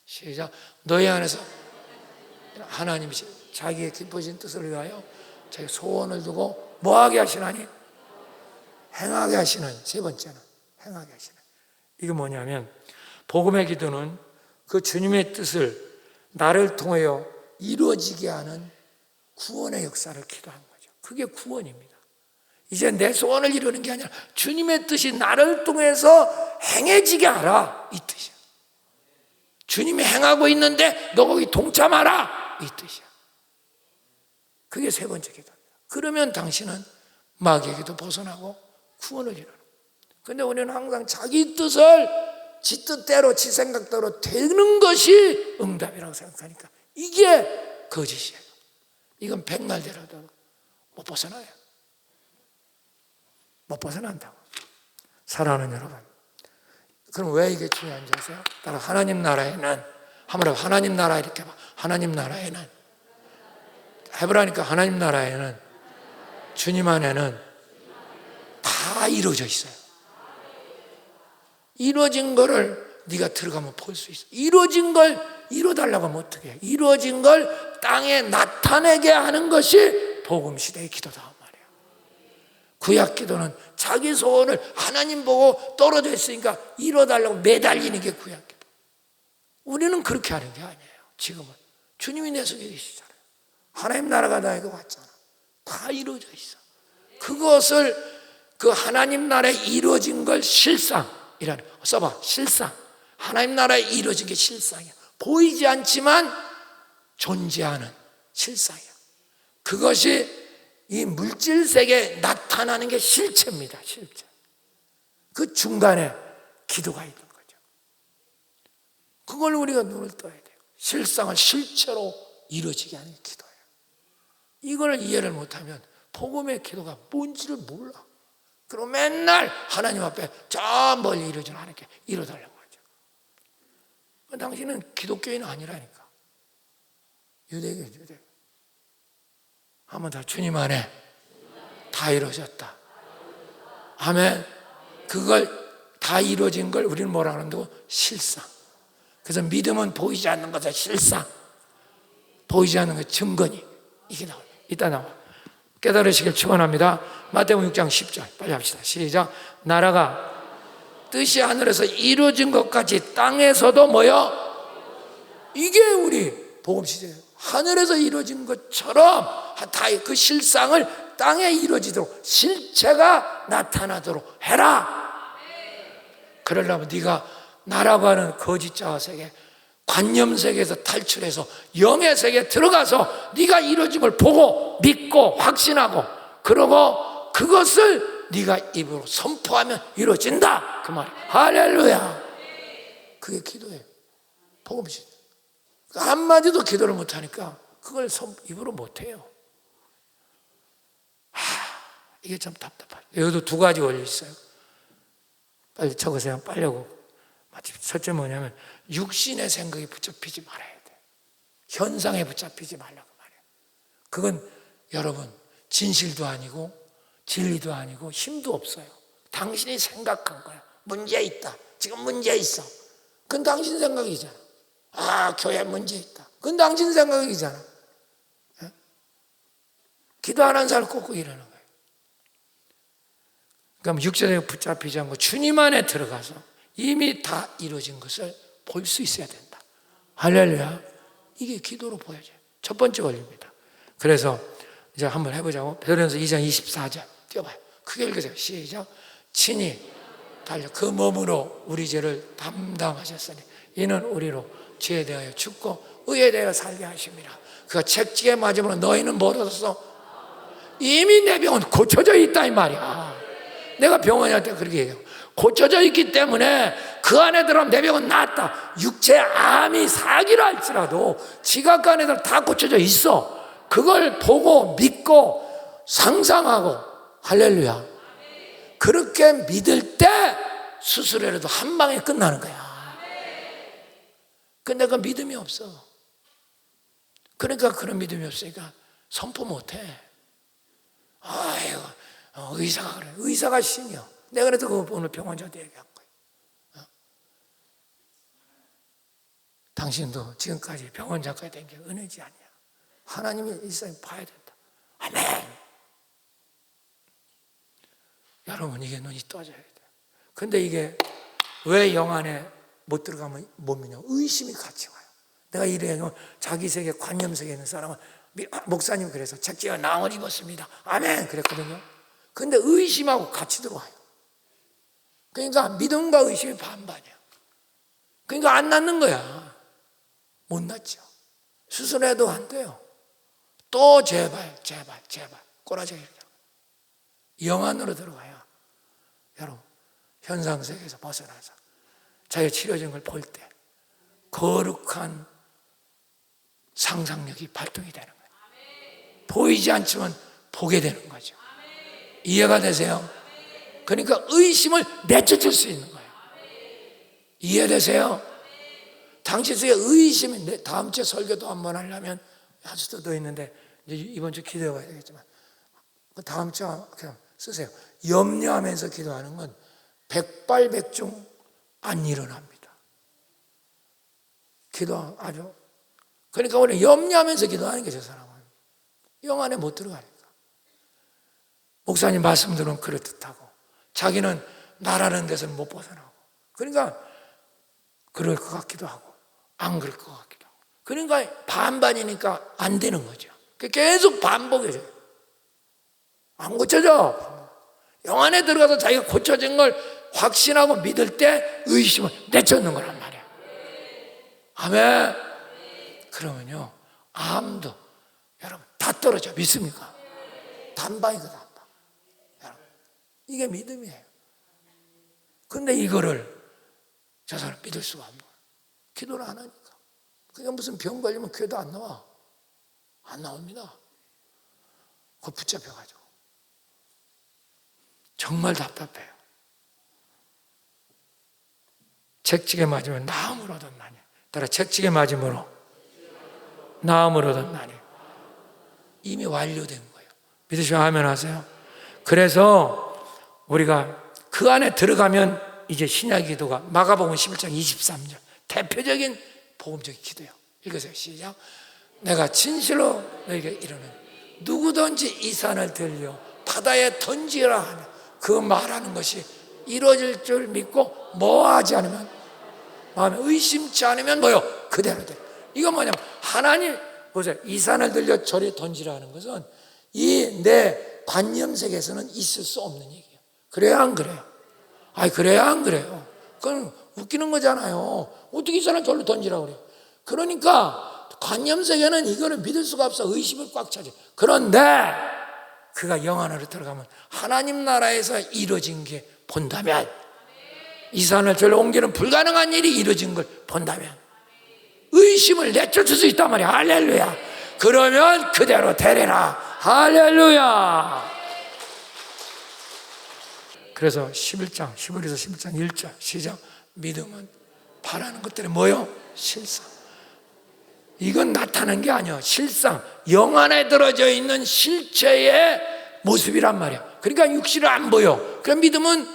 시작. 너희 안에서 하나님이 자기의 기쁘신 뜻을 위하여 자기 소원을 두고 뭐하게 하시나니? 행하게 하시는. 세 번째는 행하게 하시는. 이게 뭐냐면 복음의 기도는 그 주님의 뜻을 나를 통하여 이루어지게 하는 구원의 역사를 기도하는 거죠. 그게 구원입니다. 이제 내 소원을 이루는 게 아니라 주님의 뜻이 나를 통해서 행해지게 하라, 이 뜻이야. 주님이 행하고 있는데 너 거기 동참하라, 이 뜻이야. 그게 세 번째 기도입니다. 그러면 당신은 마귀에게도 벗어나고 구원을 이루는 거예요. 그런데 우리는 항상 자기 뜻을 지 뜻대로 지 생각대로 되는 것이 응답이라고 생각하니까 이게 거짓이에요. 이건 백날 되라도 못 벗어나요. 못 벗어난다고. 사랑하는 여러분, 그럼 왜 이게 중요한지 아세요? 따라 하나님 나라에는, 한번 하나님 나라 이렇게 봐. 하나님 나라에는, 해보라니까. 하나님 나라에는, 주님 안에는 다 이루어져 있어요. 이루어진 거를 네가 들어가면 볼 수 있어. 이루어진 걸 이루어달라고 하면 어떻게 해? 이루어진 걸 땅에 나타내게 하는 것이 복음 시대의 기도다 말이야. 구약 기도는 자기 소원을 하나님 보고 떨어져 있으니까 이루어달라고 매달리는 게 구약 기도. 우리는 그렇게 하는 게 아니에요. 지금은 주님이 내 속에 계시잖아요. 하나님 나라가 나에게 왔잖아. 다 이루어져 있어. 그것을 그 하나님 나라에 이루어진 걸 실상이라는, 써봐, 실상. 하나님 나라에 이루어진 게 실상이야. 보이지 않지만 존재하는 실상이야. 그것이 이 물질 세계에 나타나는 게 실체입니다. 실체. 그 중간에 기도가 있는 거죠. 그걸 우리가 눈을 떠야 돼요. 실상을 실체로 이루어지게 하는 게 기도예요. 이걸 이해를 못하면 복음의 기도가 뭔지를 몰라. 그리고 맨날 하나님 앞에 저 멀리 이루어지는 하나님께 이루어달라고 하죠. 당신은 기독교인 아니라니까. 유대교. 한번 더, 주님 안에 다 이루어졌다. 아멘. 그걸 다 이루어진 걸 우리는 뭐라 그러는데? 실상. 그래서 믿음은 보이지 않는 것의 실상. 보이지 않는 것의 증거니. 이게 나와요. 이따 나와. 깨달으시길 축원합니다. 마태복음 6장 10절 빨리 합시다. 시작. 나라가 뜻이 하늘에서 이루어진 것까지 땅에서도 뭐요? 이게 우리 복음 시대예요. 하늘에서 이루어진 것처럼 다 그 실상을 땅에 이루어지도록 실체가 나타나도록 해라. 그러려면 네가 나라고 하는 거짓자와 세계, 관념 세계에서 탈출해서 영의 세계에 들어가서 네가 이루어짐을 보고 믿고 확신하고, 그러고 그것을 네가 입으로 선포하면 이루어진다, 그 말이야. 할렐루야. 그게 기도예요. 복음이지. 한마디도 기도를 못하니까 그걸 입으로 못해요. 이게 참 답답하죠. 여기도 두 가지 원리 있어요. 빨리 적으세요. 빨리 하고. 첫째 뭐냐면 육신의 생각에 붙잡히지 말아야 돼. 현상에 붙잡히지 말라고 말해요. 그건 여러분 진실도 아니고 진리도 아니고 힘도 없어요. 당신이 생각한 거야. 문제 있다. 지금 문제 있어. 그건 당신 생각이잖아. 아, 교회 문제 있다. 그건 당신 생각이잖아. 예? 기도 안 하는 사람 꼭 이러는 거예요. 그러니까 육신에 붙잡히지 않고 주님 안에 들어가서 이미 다 이루어진 것을 볼 수 있어야 된다. 할렐루야. 이게 기도로 보여져요. 첫 번째 원리입니다. 그래서 이제 한번 해보자고. 베드로전서 2장 24절 띄워봐요. 크게 읽으세요. 시작. 친히 달려 그 몸으로 우리 죄를 담당하셨으니 이는 우리로 죄에 대하여 죽고 의에 대하여 살게 하심이라. 그가 채찍에 맞음으로 너희는 뭘 얻었어? 이미 내 병은 고쳐져 있다 이 말이야. 내가 병원한테 그렇게 얘기해요. 고쳐져 있기 때문에 그 안에 들어가면 내 병은 낫다. 육체 암이 사기라 할지라도 지각 안에 들어 다 고쳐져 있어. 그걸 보고 믿고 상상하고, 할렐루야. 그렇게 믿을 때 수술이라도 한 방에 끝나는 거야. 근데 그 믿음이 없어. 그러니까 그런 믿음이 없으니까 선포 못해. 아이고, 의사가 그래. 의사가 신이야. 내가 그래도 그 오늘 병원장한테 얘기한 거예요. 당신도 지금까지 병원장까지 된 게 은혜지 아니야. 하나님이 일상에 봐야 된다. 아멘. 여러분, 이게 눈이 떠져야 돼. 근데 이게 왜 영 안에 못 들어가면 못 믿냐? 의심이 같이 와요. 내가 이래요. 자기 세계, 관념 세계에 있는 사람은 목사님 그래서 책지가 나을 입었습니다. 아멘. 그랬거든요. 근데 의심하고 같이 들어와요. 그러니까 믿음과 의심이 반반이야. 그러니까 안 낫는 거야. 못 낫죠. 수술해도 안 돼요. 또 제발. 꼬라지가 이렇게 영 안으로 들어가야 여러분 현상세계에서 벗어나서 자기가 치료진 걸 볼 때 거룩한 상상력이 발동이 되는 거예요. 보이지 않지만 보게 되는 거죠. 이해가 되세요? 그러니까 의심을 내쫓을 수 있는 거예요. 이해되세요? 당신 속에 의심이, 다음 주에 설교도 한번 하려면 할 수도 더 있는데 이제 이번 주 기도해 봐야 되겠지만 다음 주에 그냥 쓰세요. 염려하면서 기도하는 건 백발백중 안 일어납니다. 기도 아주. 그러니까 우리 염려하면서 기도하는 게 저 사람은 영 안에 못 들어가니까. 목사님 말씀들은 그렇듯하고 자기는 나라는 데서는 못 벗어나고 그러니까 그럴 것 같기도 하고 안 그럴 것 같기도 하고 그러니까 반반이니까 안 되는 거죠. 계속 반복해져요. 안 고쳐져. 영 안에 들어가서 자기가 고쳐진 걸 확신하고 믿을 때 의심을 내쫓는 거란 말이야. 아멘. 그러면요 암도 여러분 다 떨어져. 믿습니까? 단방이거든. 단방. 여러분 이게 믿음이에요. 근데 이거를 저 사람 믿을 수가 없는 거예요. 기도를 안 하니까. 그러니까 무슨 병 걸리면 교회도 안 나와. 안 나옵니다. 그거 붙잡혀가지고 정말 답답해요. 책찍에 맞으면 나음을 얻었나니. 따라 책찍에 맞음으로 나음을 얻었나니. 이미 완료된 거예요. 믿으시면 아멘 하세요. 그래서 우리가 그 안에 들어가면 이제 신약 기도가 마가복음 11장 23절 대표적인 복음적인 기도예요. 읽으세요. 시작. 내가 진실로 너에게 이르는 누구든지 이 산을 들려 바다에 던지라 하면 그 말하는 것이 이루어질 줄 믿고 뭐하지 않으면 마음에 의심치 않으면 뭐요? 그대로 돼. 이건 뭐냐면 하나님 보세요. 이 산을 들려 저리 던지라 하는 것은 이 내 관념 세계에서는 있을 수 없는 얘기예요. 그래야 안 그래요? 아니 그래야 안 그래요? 그건 웃기는 거잖아요. 어떻게 이 산을 저리로 던지라고 그래요? 그러니까 관념 세계는 이거를 믿을 수가 없어. 의심을 꽉 차지. 그런데 그가 영 안으로 들어가면 하나님 나라에서 이루어진 게 본다면 이 산을 저리로 옮기는 불가능한 일이 이루어진 걸 본다면 의심을 내쫓을 수 있단 말이야. 할렐루야. 그러면 그대로 되리라. 할렐루야. 그래서 11장 11에서 11장 1절 시작. 믿음은 바라는 것들이 뭐요? 실상. 이건 나타난 게 아니야. 실상. 영 안에 들어져 있는 실체의 모습이란 말이야. 그러니까 육신은 안 보여. 그럼 믿음은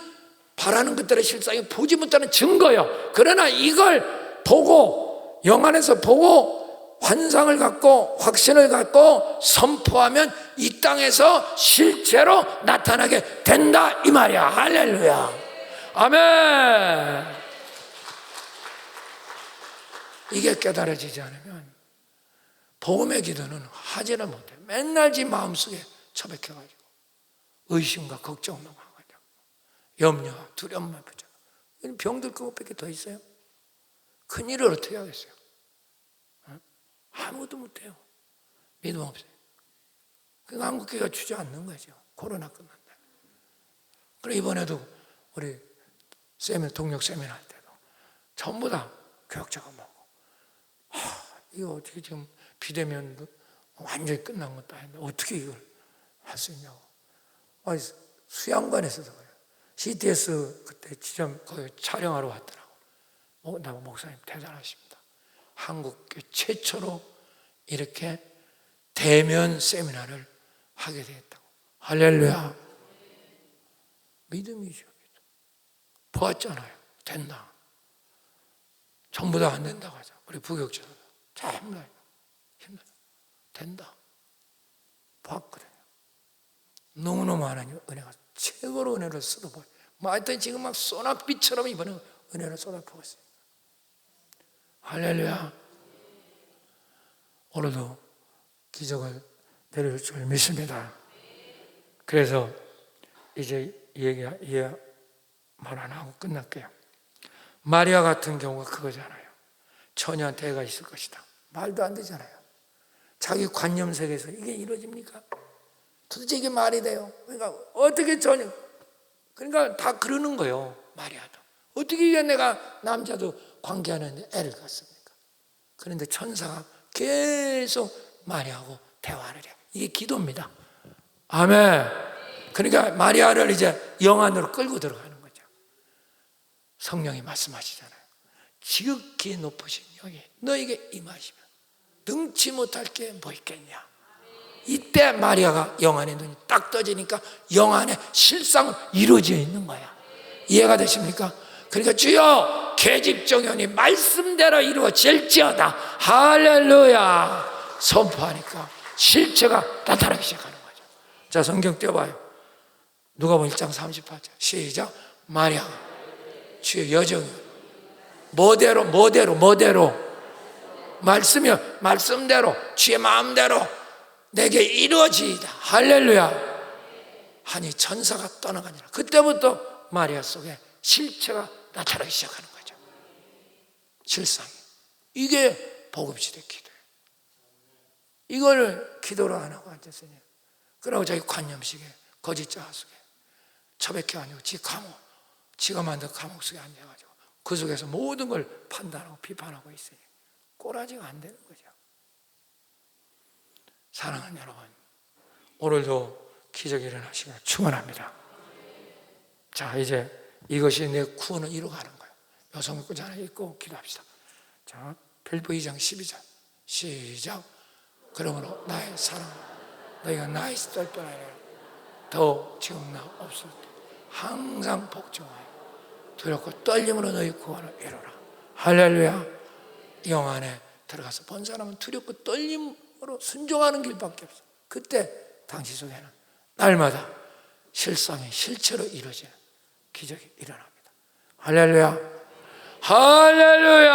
바라는 것들의 실상이 보지 못하는 증거요. 그러나 이걸 보고 영 안에서 보고 환상을 갖고 확신을 갖고 선포하면 이 땅에서 실제로 나타나게 된다 이 말이야. 할렐루야. 아멘. 이게 깨달아지지 않으면 복음의 기도는 하지를 못해. 맨날 지 마음속에 처박혀가지고 의심과 걱정만 하고 염려와 두려움만 붙여. 병들 그것밖에 더 있어요? 큰일을 어떻게 하겠어요? 아무것도 못해요. 믿음 없어요. 그러니까 한국교회가 주저앉는 거죠. 코로나 끝난다. 그래 이번에도 우리 동력 세미나 할 때도 전부 다 교역자가 먹고 이거 어떻게 지금 비대면 완전히 끝난 것도 아닌데 어떻게 이걸 할 수 있냐고. 수양관에서도 그래요. CTS 그때 지점 거기 촬영하러 왔더라고. 나 목사님 대단하십니다. 한국 최초로 이렇게 대면 세미나를 하게 되었다고. 할렐루야. 믿음이죠. 믿음. 보았잖아요. 된다. 전부 다 안 된다고 하죠. 우리 부교육자도 전부 다 힘들어. 된다. 봤거든요. 너무너무 하나님 은혜가 최고로 은혜를 쏟아부어요. 하여튼 지금 막 소나비처럼 이번에 은혜를 쏟아부고 있어요. 할렐루야. 오늘도 기적을 내려줄 줄 믿습니다. 그래서 이제 말 안 하고 끝날게요. 마리아 같은 경우가 그거잖아요. 처녀한테 애가 있을 것이다. 말도 안 되잖아요. 자기 관념 세계에서 이게 이루어집니까? 도대체 이게 말이 돼요? 그러니까 어떻게 전혀, 그러니까 다 그러는 거예요. 마리아도 어떻게 이게 내가 남자도 관계하는데 애를 갖습니까? 그런데 천사가 계속 마리아하고 대화를 해요. 이게 기도입니다. 아멘. 그러니까 마리아를 이제 영 안으로 끌고 들어가는 거죠. 성령이 말씀하시잖아요. 지극히 높으신 영이 너에게 임하시면 능치 못할 게 뭐 있겠냐. 이때 마리아가 영 안에 눈이 딱 떠지니까 영 안에 실상은 이루어져 있는 거야. 이해가 되십니까? 그러니까 주여 계집종연이 말씀대로 이루어질지어다 할렐루야 선포하니까 실체가 나타나기 시작하는 거죠. 자, 성경 떼봐요. 누가복음 1장 38절 시작. 마리아가 주의 여정이 뭐대로 말씀이요 말씀대로 주의 마음대로 내게 이루어지이다 할렐루야 하니 천사가 떠나가니라. 그때부터 마리아 속에 실체가 나타나기 시작하는 거죠. 실상이. 이게 복음시대 기도예요. 이걸 기도로 안 하고 앉았으니 그러고 자기 관념식에 거짓 자아 속에 처백혀 아니고 지가 만든 감옥 속에 앉아가지고 그 속에서 모든 걸 판단하고 비판하고 있으니 꼬라지가 안 되는 거죠. 사랑하는 여러분, 오늘도 기적이 일어나시기를 축원합니다. 자, 이제 이것이 내 구원을 이루어가는 거예요. 여성 구자 하나 읽고 기도합시다. 자, 빌보 2장 12절 시작. 그러므로 나의 사랑 너희가 나의 있을 뿐 아니라 더 지금 나 없을 때 항상 복종하여 두렵고 떨림으로 너희 구원을 이루라 할렐루야. 영 안에 들어가서 본 사람은 두렵고 떨림으로 순종하는 길밖에 없어. 그때 당신 속에는 날마다 실상이 실체로 이루어지는 기적이 일어납니다. 할렐루야 할렐루야.